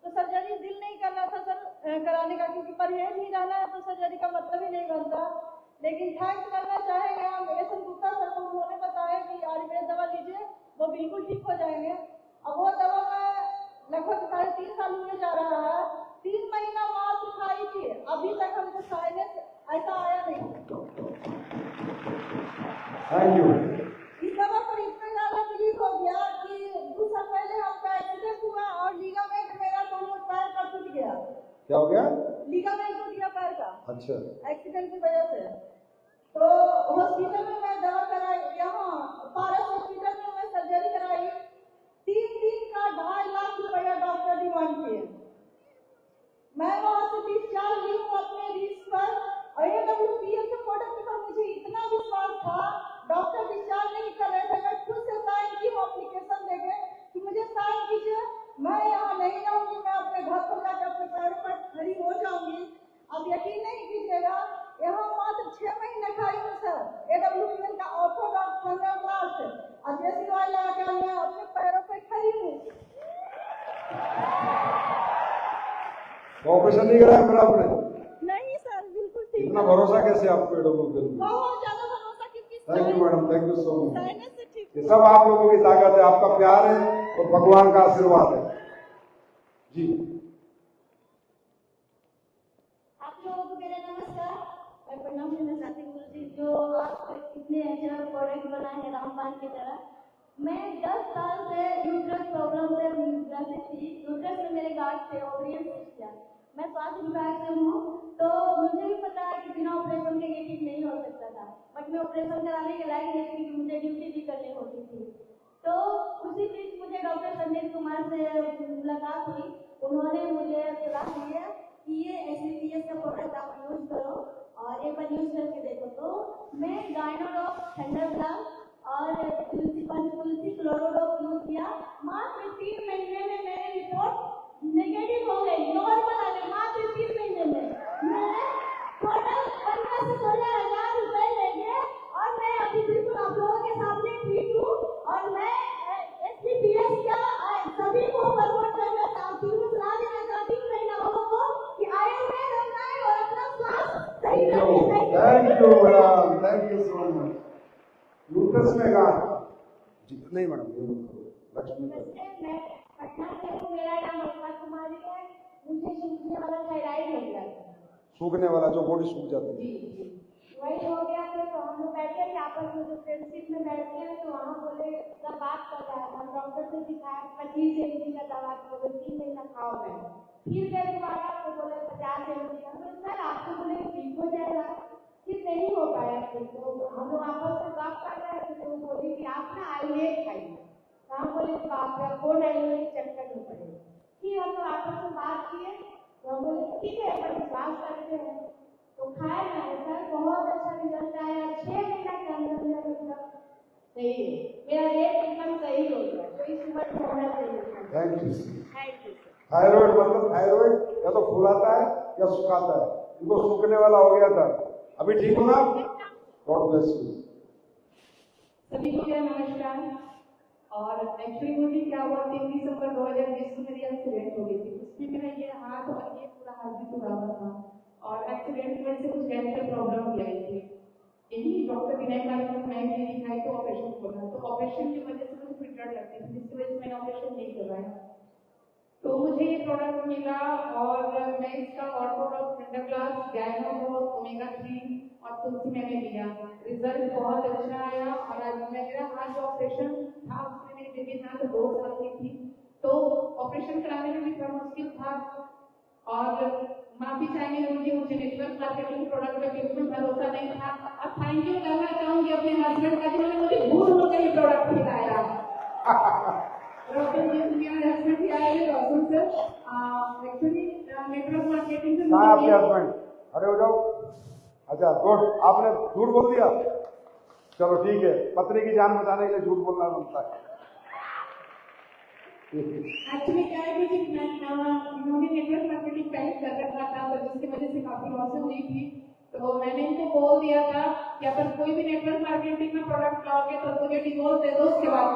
तो सर्जरी दिल नहीं करना था सर कराने का, क्योंकि परहेज ही रहना है तो सर्जरी का मतलब ही नहीं बनता। लेकिन थैंक्स करना चाहेंगे हम एस एन गुप्ता सर को, उन्होंने बताया कि आयुर्वेद दवा लीजिए वो बिल्कुल ठीक हो जाएंगे। अब वो दवा मैं लगभग 3.5 साल होने जा रहा है, 3 महीना मात्र खाई थी, अभी तक हमको साइनस ऐसा आया नहीं। Thank you. इस दवा पर इतना ज्यादा बिलीव हो गया कि 2 साल पहले हमका एक्सीडेंट हुआ और लिगामेंट मेरा दोनों पैर का टूट गया। क्या हो गया? लिगामेंट टूट गया पैर का, अच्छा, एक्सीडेंट की वजह से। तो हॉस्पिटल में मैं दवा कराई, यहाँ पारस हॉस्पिटल में मैं सर्जरी कराई, 3 दिन का 2.5 लाख रुपया डॉक्टर डिमांड किए। मैं वहां से डिस्चार्ज ली हूँ अपने रिस्क पर और AWPL के प्रोडक्ट पर मुझे इतना विश्वास था, डॉक्टर डिस्चार्ज नहीं कर रहे थे, मैं खुद से साइन की हूँ एप्लीकेशन देके कि मुझे साइन कीजिए, मैं यहाँ नहीं रहूंगी, मैं अपने घर पर जाकर अपने पैरों पर खड़ी हो जाऊंगी। अब यकीन नहीं कीजिएगा, यहाँ मात्र 6 महीने खाई हूँ सर AWPL का ऑर्थोडॉक्स थंडर ब्लास्ट और देसी ऑयल लगा के मैं अपने पैरों पर खड़ी हूँ। ऑपरेशन नहीं कराया फिर आपने? नहीं सर, बिल्कुल ठीक। इतना भरोसा कैसे आपको AWPL पे? बहुत ज्यादा भरोसा, क्योंकि thank you madam, thank you so much. Sinus से ठीक। ये सब आप लोगों की ताकत है, आपका प्यार है और भगवान का आशीर्वाद है। जी, आप लोगों को मेरा नमस्कार। मैं प्रणाम करना चाहती हूँ जी, जो आप इतने अच्छा प्रोडक्ट बनाए हैं रामपाल की तरह। मैं 10 साल से यूट्रस प्रॉब्लम से ग्रसित थी, यूट्रस में मेरे गार्ड थे, ओवरियन सिस्ट किया। मैं स्वास्थ्य विभाग से हूँ, तो मुझे भी पता है कि बिना ऑपरेशन के ये ठीक नहीं हो सकता था, बट मैं ऑपरेशन कराने के लायक नहीं थी, मुझे ड्यूटी भी करनी होती थी। तो उसी बीच मुझे डॉक्टर संदेश कुमार से मुलाकात हुई, उन्होंने मुझे सलाह दी है कि ये SBPS का प्रोडक्ट आप यूज करो और एक बार यूज करके देखो। तो मैं गाइनोडॉक थंडर ब्लास्ट और तुलसी क्लोरोडॉक यूज किया, मात्र 3 महीने में मेरी रिपोर्ट नेगेटिव हो गई, नॉर्मल आ गई, मात्र 3 महीने में। मैंने टोटल 15 से 16,000 रुपए लेके और मैं अभी बिल्कुल आप लोगों के सामने ठीक हूँ और मैं SBPS का सभी को प्रमोट करना चाहती हूँ, सलाह देना चाहती हूँ मेरे लोगों को कि आयुर्वेद अपनाएं और अपना स्वास्थ्य सही रखें। Thank you madam, thank you so much. Uterus में गांठ नहीं मैडम, लक्ष्मी मैं पटना से हूँ, मेरा नाम अल्पा कुमारी है। मुझे सूखने वाला थायराइड हो गया था। सूखने वाला, जो बॉडी सूख जाती है, वही हो गया था। तो हम लोग बैठे थे आपस में, जो फ्रेंडशिप में बैठते हैं, तो वहाँ बोले सब बात कर रहा है, हम डॉक्टर से दिखाया 25 mg का दवा, बोले 3 महीना खाओ। मैं फिर गए दोबारा, तो बोले 50 mg का। तो सर आपको बोले ठीक हो जाएगा, फिर नहीं हो पाया। तो हम लोग आपस में बात कर रहे थे, तो बोली कि आप ना आयुर्वेद खाइए। तो हम बोले तो आप कौन आयुर्वेद चक्कर में पड़ेगा। फिर हम लोग आपस में बात किए, तो हम बोले ठीक है, पर विश्वास करते हैं। तो खाए मैंने सर, बहुत अच्छा रिजल्ट आया। 6 महीना के अंदर मेरा मतलब सही है, मेरा रेट एकदम सही हो गया। तो इस उम्र में होना चाहिए। Thank you. Thank you sir. Thyroid मतलब थायराइड या तो फुलाता है या सुखाता है, इनको सूखने वाला हो गया था, अभी ठीक हो ना? God bless you. सभी को मेरा नमस्कार। और एक्चुअली मुझे क्या हुआ 3 दिसंबर 2020 को मेरी एक्सीडेंट हो गई थी। उसमें मेरा ये हाथ और ये पूरा हाथ भी टूटा हुआ था और एक्सीडेंट की वजह से कुछ डेंटल प्रॉब्लम भी आई थी। यही डॉक्टर विनय का मैं भी दिखाई तो ऑपरेशन खोला, तो ऑपरेशन की वजह से मुझे फिर डर लगती थी, जिसकी वजह से मैंने ऑपरेशन नहीं करवाया। तो मुझे ये प्रोडक्ट मिला और मैं इसका ऑर्थोडॉक्स मिंडाक्लास गायनो ओमेगा 3 और तुलसी मैंने लिया। रिजल्ट बहुत अच्छा आया और आज मेरा हाथ जो ऑपरेशन था उसमें मेरी बेबी हाथ 2 साल की थी, तो ऑपरेशन कराने में भी थोड़ा मुश्किल था। और माफी चाहेंगे मुझे नेटवर्क मार्केटिंग प्रोडक्ट पे बिल्कुल भरोसा नहीं था। अब थैंक यू करना चाहूंगी अपने हस्बैंड का जिन्होंने मुझे भूल हो के ये प्रोडक्ट खिलाया। हस्बैंड भी आए हैं रोशन सर। एक्चुअली नेटवर्क मार्केटिंग से कहाँ आपके हस्बैंड? अरे हो जाओ। अच्छा गुड, आपने झूठ बोल दिया, चलो ठीक है, पत्नी की जान बचाने के लिए झूठ बोलना बनता है। एक्चुअली क्या है कि इन्होंने नेटवर्क मार्केटिंग पहले कर रखा था, तो जिसकी वजह से काफी लॉसेस हुई थी। तो मैंने इनको बोल दिया था कि अगर कोई भी नेटवर्क मार्केटिंग में प्रोडक्ट लाओगे तो मुझे डिवोर्स दे दो, उसके बाद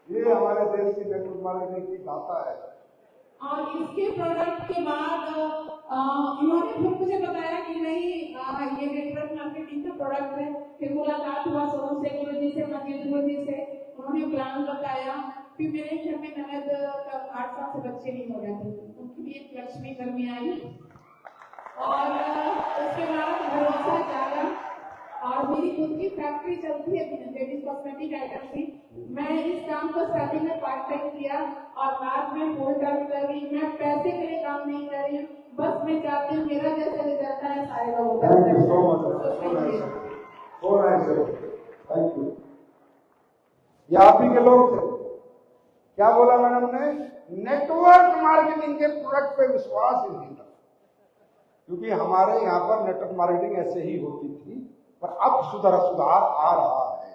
ये हमारे देश की नेटवर्क मार्केटिंग की गाथा है। और इसके प्रोडक्ट के बाद इन्होंने फिर मुझे बताया कि नहीं ये नेटवर्क मार्केटिंग का प्रोडक्ट है। फिर मुलाकात हुआ सोनू सेठ जी से, मजेंद्र जी से, उन्होंने प्लान बताया। फिर मेरे घर में ननद का 8 साल से बच्चे नहीं हो रहे थे, उनकी भी एक लक्ष्मी घर में आई और उसके बाद भरोसा जागा। और मेरी खुद की फैक्ट्री चलती है लेडीज कॉस्मेटिक आइटम की। मैं इस काम को स्टार्टिंग में पार्ट टाइम किया और बाद में फुल टाइम कर रही। मैं पैसे के लिए काम नहीं कर रही हूँ, बस मैं चाहती हूँ मेरा जैसा रिजल्ट है सारे लोगों का। Thank you so much, so nice, thank you. ये आप ही के लोग थे। क्या बोला मैडम ने? नेटवर्क मार्केटिंग के प्रोडक्ट पे विश्वास ही नहीं था, क्योंकि हमारे यहाँ पर नेटवर्क मार्केटिंग ऐसे ही होती थी, पर अब सुधार आ रहा है।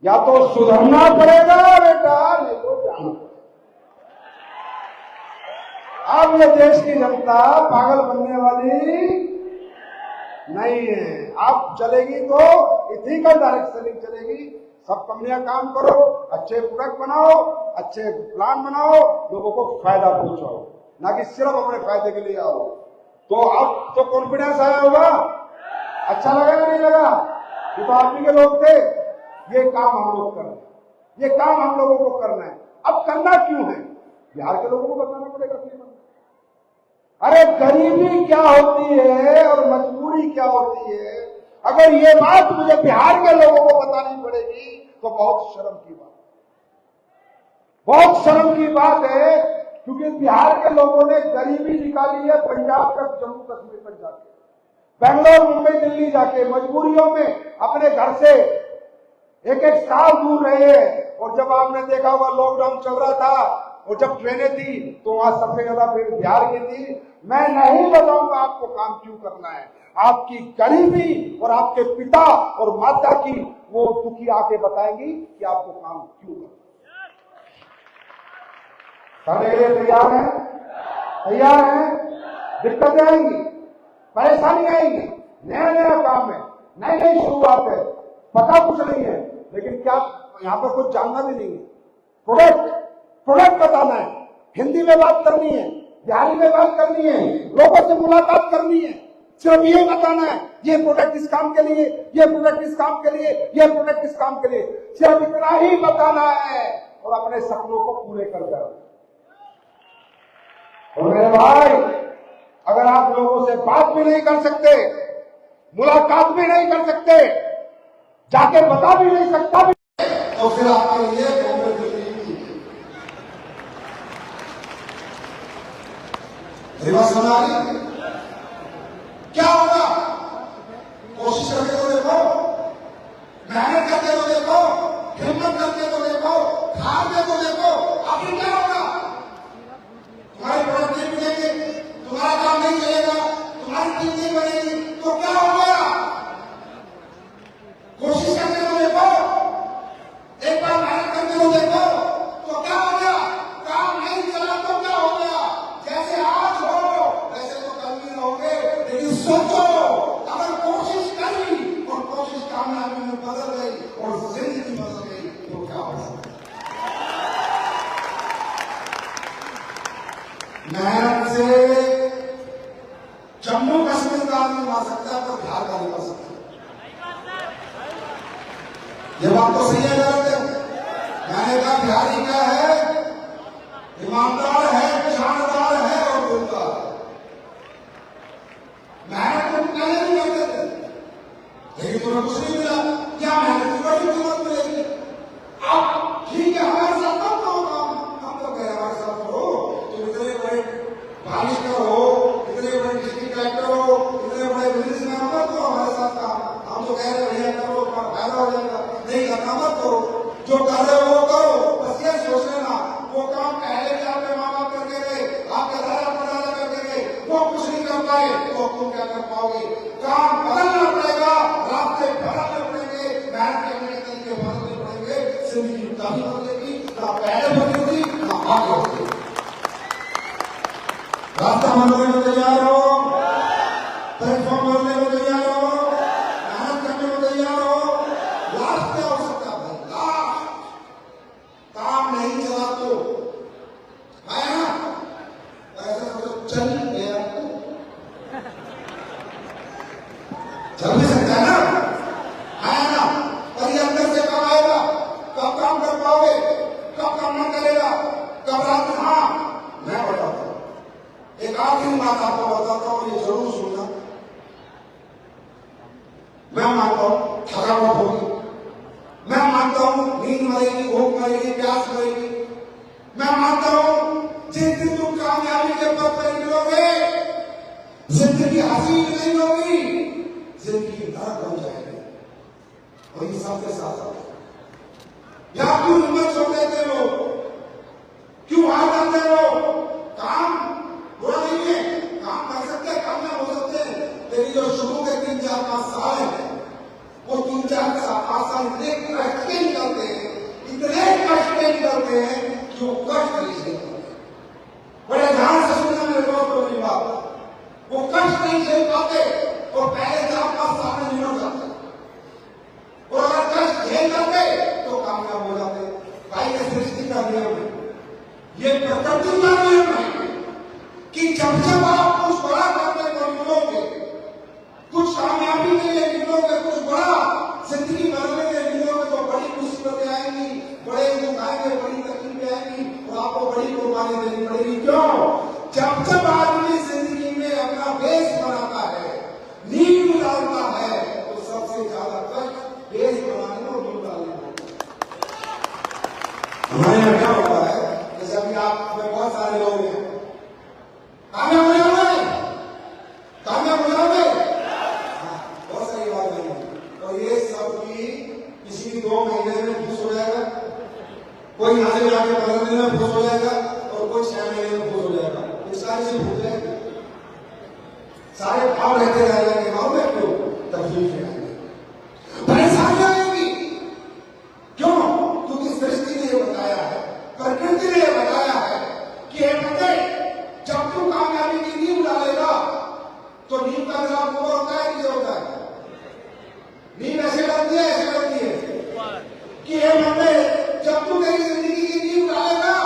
या तो सुधरना पड़ेगा बेटा, नहीं तो जाना पड़ेगा। अब ये देश की जनता पागल बनने वाली नहीं है। अब चलेगी तो इथिकल डायरेक्शन चलेगी। सब कंपनियां काम करो, अच्छे प्रोडक्ट बनाओ, अच्छे प्लान बनाओ, लोगों को फायदा पहुंचाओ, ना कि सिर्फ अपने फायदे के लिए आओ। तो अब तो कॉन्फिडेंस आया होगा, अच्छा लगा या नहीं लगा? ये तो आप ही के लोग थे। ये काम हम लोग कर रहे हैं, ये काम हम लोगों को करना है। अब करना क्यों है? बिहार के लोगों को बताना पड़ेगा क्यों। अरे गरीबी क्या होती है और मजबूरी क्या होती है, अगर ये बात मुझे बिहार के लोगों को बतानी पड़ेगी तो बहुत शर्म की बात, बहुत शर्म की बात है। क्योंकि बिहार के लोगों ने गरीबी निकाली है पंजाब तक, जम्मू कश्मीर तक जाके, बेंगलोर मुंबई दिल्ली जाके, मजबूरियों में अपने घर से एक साल दूर रहे। और जब आपने देखा होगा लॉकडाउन चल रहा था और जब ट्रेनें थी तो वहां सबसे ज्यादा भीड़ बिहार की थी। मैं नहीं बताऊंगा आपको काम क्यों करना है, आपकी गरीबी और आपके पिता और माता की वो दुखी आके बताएंगी कि आपको काम क्यों करना। करने के लिए तैयार हैं? तैयार हैं? दिक्कतें आएंगी, परेशानी आएंगी, नया नया काम है, नई नई शुरुआत है, पता कुछ नहीं है, लेकिन क्या यहाँ पर कुछ जानना भी नहीं है। प्रोडक्ट बताना है, हिंदी में बात करनी है, बिहारी में बात करनी है, लोगों से मुलाकात करनी है, सिर्फ ये बताना है ये प्रोडक्ट इस काम के लिए, ये प्रोडक्ट इस काम के लिए, ये प्रोडक्ट इस काम के लिए, सिर्फ इतना ही बताना है और अपने सपनों को पूरे कर देना। और मेरे भाई, अगर आप लोगों से बात भी नहीं कर सकते, मुलाकात भी नहीं कर सकते, जाके बता भी नहीं सकता भी, तो फिर आपके लिए रिवर्स बना रही क्या होगा? कोशिश करके तो देखो, मेहनत करके तो देखो, हिम्मत करके तो देखो, हार के तो देखो, आखिर क्या होगा? तुम्हारे प्रोडक्ट नहीं मिलेंगे, तुम्हारा काम नहीं चलेगा, तुम्हारी टीम नहीं बनेगी, तो क्या होगा? कोशिश करके तो देखो, एक बार मेहनत करके तो मेहनत से जम्मू कश्मीर का आदमी मार सकता है पर बिहार का नहीं मार सकता। ये बात तो सही है गलत है? मैंने कहा बिहारी क्या है? ईमानदार है, जानदार है और दिलदार है। मेहनत तो पहले नहीं करते थे, लेकिन तुम्हें कुछ नहीं मिला। क्या मेहनत की बड़ी कीमत मिलेगी? अब ठीक है हमारे साथ कब करो काम, हम तो कह रहे हमारे साथ करो। तुम इतने बड़े बारिशर हो, इतने बड़े डिस्ट्रिक्ट कलेक्टर हो, इतने बड़े बिजनेसमैन हो, मत करो हमारे साथ काम। हम तो कह रहे भैया करो, फायदा हो जाएगा। नहीं करना मत करो, जो कर रहे हो वो करो। बस ये सोच लेना वो काम पहले भी आपके माँ बाप करके गए, आपके दादा परदादा करके गए, वो कुछ नहीं कर पाए तो तुम क्या कर पाओगे? काम बदलना पड़ेगा, रास्ते बदलने पड़ेंगे, मेहनत करने के तरीके बदलने पड़ेंगे। जिंदगी तभी बदलेगी, ना पहले बदलेगी ना आगे बदलेगी। रास्ता बदलने में तैयार हो, प्लेटफॉर्म बदलने में तैयार हो, मेहनत करने में तैयार हो। लास्ट क्या हो सकता है? लास्ट काम नहीं चला तो है ना, ऐसा मतलब चल गया चल भी सकता है ना, पर ये अंदर से कब आएगा? कब काम कर पाओगे? कब काम न करेगा? कब रात में? हाँ मैं बताता हूं, एक आखिरी बात आपको बताता हूं, ये जरूर सुनना। मैं मानता हूं थकावट होगी, मैं मानता हूं नींद मरेगी, भूख मरेगी, प्यास मरेगी, मैं मानता हूं जिस दिन तुम कामयाबी के पथ पर निकलोगे जिंदगी हसीन नहीं होगी, जिंदगी नरक हो जाएगी। और ये सबके साथ या क्यों हिम्मत छोड़ देते हो, क्यों हार जाते हो? काम बुरा नहीं है, काम कर सकते हैं, कामयाब हो सकते हैं, लेकिन जो शुरू के 3-4-5 साल है वो 3-4-5 साल इतने कष्ट के निकलते हैं, इतने कष्ट के निकलते हैं कि वो कष्ट नहीं झेल पाते। बड़े ध्यान से सुनना मेरे दोस्त मेरी बात, वो कष्ट नहीं झेल पाते और पहले 4-5 साल में निकल जाते, और अगर कष्ट झेल जाते तो कामयाब हो जाते। भाई ये सृष्टि का नियम है, ये प्रकृति का नियम है कि जब जब आप कुछ बड़ा करने को निकलोगे, कुछ कामयाबी के लिए निकलोगे, कुछ बड़ा जिंदगी बदलने के लिए निकलोगे तो बड़ी मुसीबतें आएंगी, बड़े दुख आएंगे, बड़ी तकलीफें आएंगी और आपको बड़ी कुर्बानी देनी पड़ेगी। क्यों? जब जब आदमी जिंदगी में अपना बेस बनाता है, नींव डालता है, तो सबसे ज्यादा कष्ट बेस बनाने और नींव डालने में। हमारे यहाँ क्या होता है, जैसे अभी आप में बहुत सारे लोग हैं, कामयाब हो जाओगे, कामयाब हो जाओगे, बहुत सारी बात नहीं है। और ये सब की किसी भी 2 महीने में खुश हो जाएगा, कोई यहाँ से जाके 15 दिन में खुश हो जाएगा और कोई 6 महीने में खुश हो जाएगा। ये सारी चीज भूल जाएगी, सारे भाव रहते रह जाएंगे, भाव में क्यों तकलीफ आएंगे, परेशानी आएगी। क्यों? क्योंकि सृष्टि ने ये बताया है, प्रकृति ने ये बताया है कि बंदे जब तू कामयाबी की नींव डालेगा तो नींव का ग्राफ ऊपर होता है नीचे होता है? नींव ऐसे लगती है, ऐसे लगती है कि ये बंदे जब तू तेरी जिंदगी की नींव डालेगा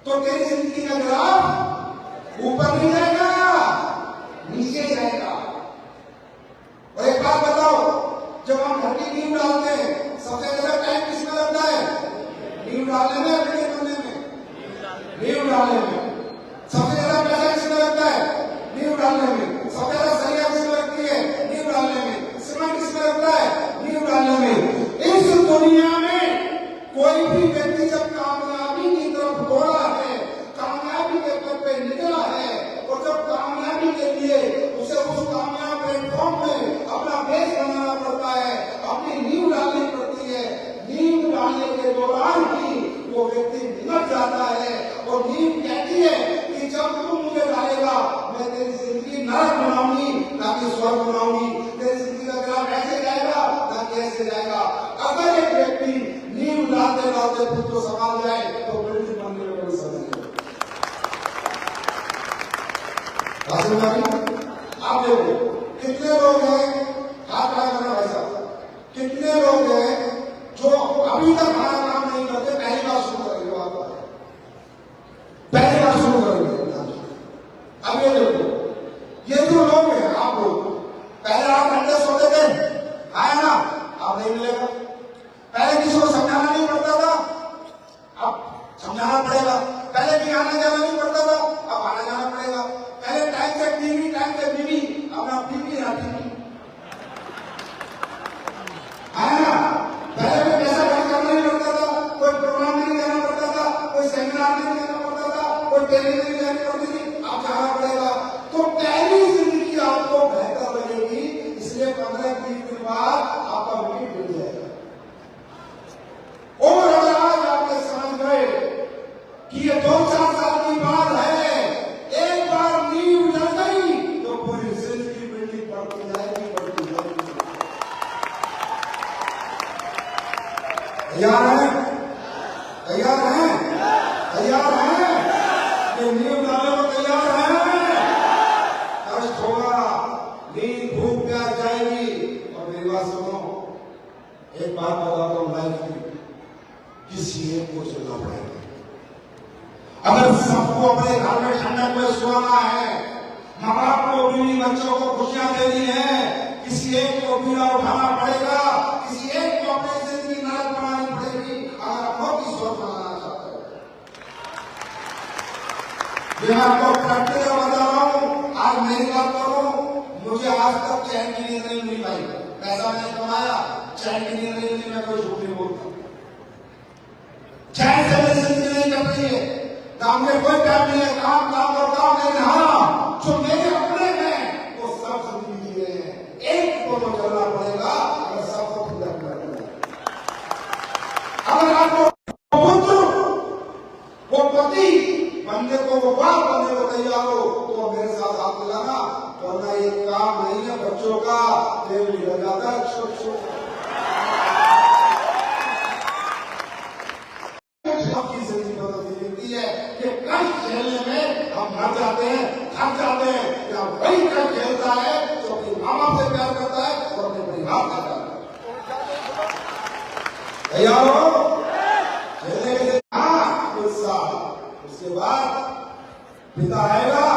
तो तेरी जिंदगी का ग्राफ ऊपर नहीं जाएगा, नीचे जाएगा। और एक बात बताओ, जब हम घर की नींव डालते हैं सबसे ज्यादा टाइम किसमें लगता है? नींव डालने में, बिल्डिंग बनने में? नींव डालने में। सबसे ज्यादा पैसा किसमें लगता है? नींव डालने में। सबसे ज्यादा सरिया किसमें लगती है? नींव डालने में। सीमेंट किसमें लगता है? नींव डालने में। इस दुनिया में कोई भी व्यक्ति जब कामयाबी की तरफ दौड़ा है, कामयाबी के पथ पे निकला है, और जब कामयाबी के लिए उसे उस कामयाब प्लेटफॉर्म में अपना बेस बनाना पड़ता है, अपनी नींव डालनी पड़ती है, नींव डालने के दौरान ही वो व्यक्ति निकल जाता है। और नींव कहती है कि जब तू मुझे डालेगा मैं तेरी जिंदगी नरक बनाऊंगी ताकि स्वर्ग बनाऊंगी, तेरी जिंदगी का ग्राफ ऐसे जाएगा ताकि ऐसे जाएगा। अगर एक व्यक्ति नींव डालते डालते खुद को संभाल जाए तो बिल्डिंग बनने में कोई समय नहीं। आप देखो कितने लोग हैं, हाथ खड़ा करना भाई साहब, कितने लोग हैं जो अभी तक हमारा काम नहीं करते, पहली बार शुरू करेंगे। कोई टेलीविजन जाने पड़ती थी, आप जाना पड़ेगा। तो पहली जिंदगी आपको बेहतर लगेगी, इसलिए 15-20 दिन बाद आपका मीट मिल जाएगा। और अगर आज आपने समझ गए कि ये 2-4 साल की बात है, एक बार नींव डल गई तो पूरी जिंदगी बिल्डिंग बढ़ती जाएगी, बढ़ती जाएगी। तैयार है? तैयार है? तैयार है? ये नींव डालने को तैयार है? कष्ट होगा, नींद भूख प्यास जाएगी। और मेरी बात सुनो, एक बात बताता हूं लाइफ की, किसी एक को चलना पड़ेगा। अगर सबको अपने घर में ठंडक में सोना है, माँ बाप को बीवी बच्चों को खुशियां देनी है, किसी एक को पीड़ा उठाना पड़ेगा, किसी एक को अपनी जिंदगी नरक बनानी पड़ेगी। अगर बहुत ही सोच बनाना चाहते हो, मैं आपको प्रैक्टिकल बता रहा हूं। आज मेरी बात करो, मुझे आज तक चैन की नींद नहीं मिल पाई। पैसा मैंने कमाया, चैन की नींद नहीं मिली, मैं कोई झूठ नहीं बोलता। चैन से मेरी जिंदगी नहीं कट रही है, काम में कोई टाइम नहीं है, काम काम और काम। लेकिन हाँ, जो मेरे अपने हैं वो सब जिंदगी जी रहे हैं। एक को तो चलना पड़ेगा, अगर सबको पूरा करना है। अगर आपको पुत्र, वो पति बनने को, वो बाप बनने को तैयार हो तो मेरे साथ हाथ मिलाना, वरना ये काम नहीं है बच्चों का, देव लग जाता है छोट छोट। आपकी जिंदगी बदलती मिलती है कि कष्ट झेलने में हम मर जाते हैं, थक जाते हैं। या वही कष्ट झेलता है जो अपनी माँ बाप से प्यार करता है और अपने परिवार का प्यार करता है। तैयार हो? झेलने के लिए कुछ साल, उसके बाद पिता आएगा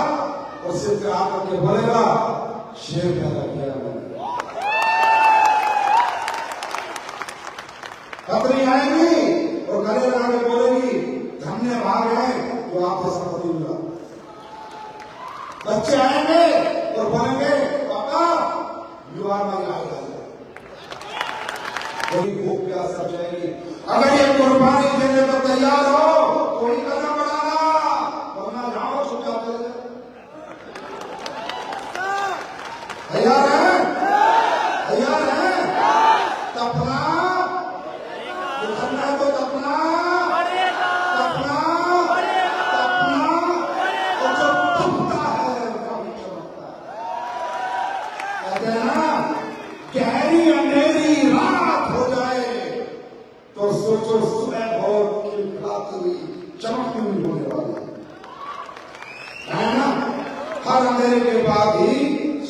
और सिर पे हाथ करके बोलेगा, शेर पैदा किया मैंने। पत्नी आएगी और गले लगा के बोलेगी, धन्य भाग है जो आपको संपत्ति मिला। बच्चे आएंगे और बोलेंगे, पापा यू आर माई आइडल। कोई भूख प्यास सब जाएगी। अगर ये कुर्बानी देने को तैयार हो, कोई कदम बढ़ाना, वरना जाओ छुट्टा चले। तैयार है? तैयार है? तपना, तो तपना, तपना, तपना, और जो तपता है उसका भी चमकता है। कहते हैं ना, गहरी अंधेरी रात हो जाए तो सोचो सुबह बहुत खिलखिलाती हुई, चमकती हुई होने वाली है ना। हर अंधेरे के बाद ही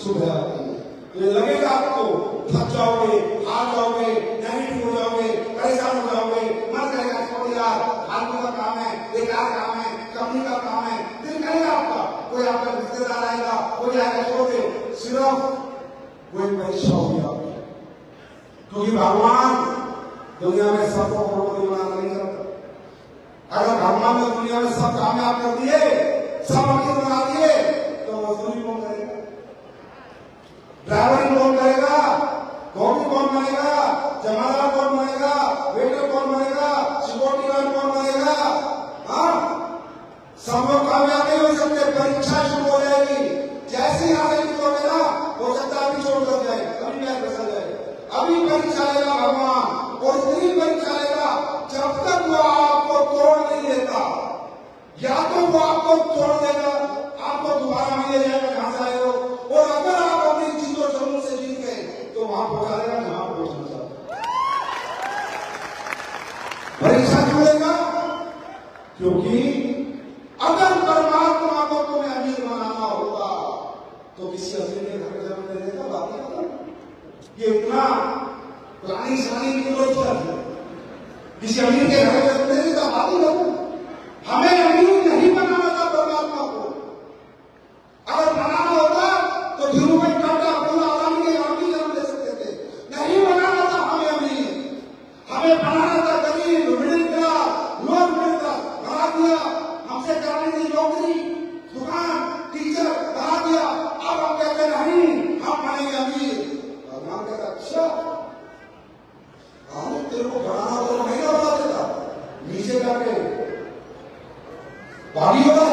सुबह आती है। तो ये लगेगा आपको थक जाओगे, हार जाओगे, नेगेटिव हो जाओगे, परेशान हो जाओगे, मन करेगा छोड़ यार, फालतू का काम है, बेकार काम है, कंपनी का काम है, दिल करेगा आपका। कोई आपका रिश्तेदार आएगा, कोई आएगा, छोड़ दे। सिर्फ कोई परीक्षा होगी आपकी, क्योंकि भगवान दुनिया में सबको करोड़पति नहीं करता। अगर भगवान ने दुनिया में सब कामयाब कर दिए, सब अमीर बना दिए, तो मजदूरी कौन करेगा? ड्राइवरी कौन करेगा? कॉफी कौन बनेगा? जमादार कौन बनेगा? वेटर कौन बनेगा? सिक्योरिटी गार्ड कौन बनेगा? हाँ, सब लोग कामयाब नहीं हो सकते। परीक्षा शुरू हो जाएगी, जैसे ही आगे निकलोगे ना, हो सकता है अभी छोड़ कर जाए, अभी मैं फंसा जाए। अभी परीक्षा लेगा भगवान, और इतनी परीक्षा लेगा जब तक वो आपको तोड़ नहीं देता। या तो वो आपको तोड़ देगा, आपको दोबारा मिले जाएगा जहां से आए हो, और अगर आप अपनी जीतो जुनून से जीत गए तो वहां पहुंचा देगा जहां पहुंचना चाहते। परीक्षा क्यों लेगा? क्योंकि अगर परमात्मा को तुम्हें अमीर बनाना होगा तो किसी अमीर के घर में जन्म लेने का बात नहीं करता। ये इतना पुरानी शानी की लोग किसी अमीर के घर में जन्म लेने का बात ही करता। हमें अमीर नहीं बनाना था परमात्मा को। अगर बनाना होता तो धीरू भाई टाटा, पूरा आदमी के अमीर जन्म ले सकते थे। नहीं बनाना था हमें अमीर, हमें बनाना था गरीब, middle class, lower middle class. बना दिया, हमसे कराने की नौकरी, दुकान, टीचर बना दिया। अब हम कहते नहीं, हम बनेंगे अमीर। भगवान कहता अच्छा, तेरे को बनाना तो नहीं बना देता, नीचे जाके बागी होगा।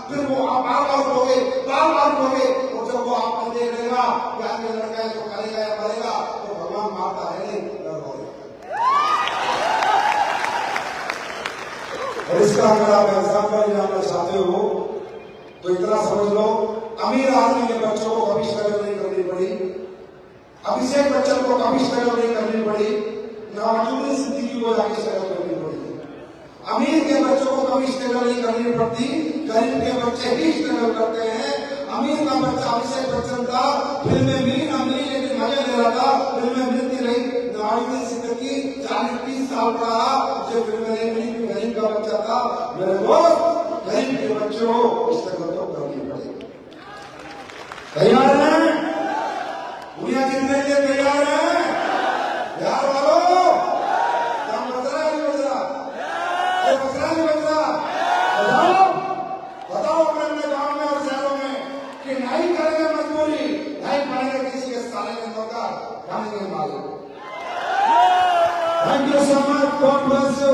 फिर वो आप बार बार कहोगे, और जब वो आपको देख लेगा कि आपके लड़का है तो करेगा या मरेगा, तो भगवान मारता है नहीं, डर हो जाता। और इसका अगर आप एग्जाम्पल जानना चाहते हो तो इतना समझ लो, अमीर आदमी के बच्चों को कभी स्ट्रगल नहीं करनी पड़ी, अभिषेक बच्चन को कभी स्ट्रगल नहीं करनी पड़ी, नवाजुद्दीन सिद्दीकी को जाके स्ट्रगल करनी पड़ी। अमीर के बच्चों को कभी स्ट्रगल नहीं करनी पड़ती, गरीब के बच्चे ही स्ट्रगल करते हैं। अमीर का बच्चा अभिषेक बच्चन था, फिल्में मिली ना मिली लेकिन मजा ले रहा था, फिल्में मिलती रही। नवाजुद्दीन सिद्दीकी 40-30 साल का रहा, मुझे फिल्में नहीं मिली, गरीब का बच्चा था। मेरे दोस्त, गरीब के बच्चों को स्ट्रगल तो करनी पड़ेगी। तैयार है? दुनिया जीतने के लिए तैयार है? यार वालों, क्या बच रहा है नहीं बच रहा? बच रहा नहीं बच रहा? बताओ अपने अपने गांव में और शहरों में कि नहीं करेंगे मजबूरी, नहीं पड़ेंगे किसी के साले के नौकर, खाएंगे मालिक। Thank you so much, God bless you.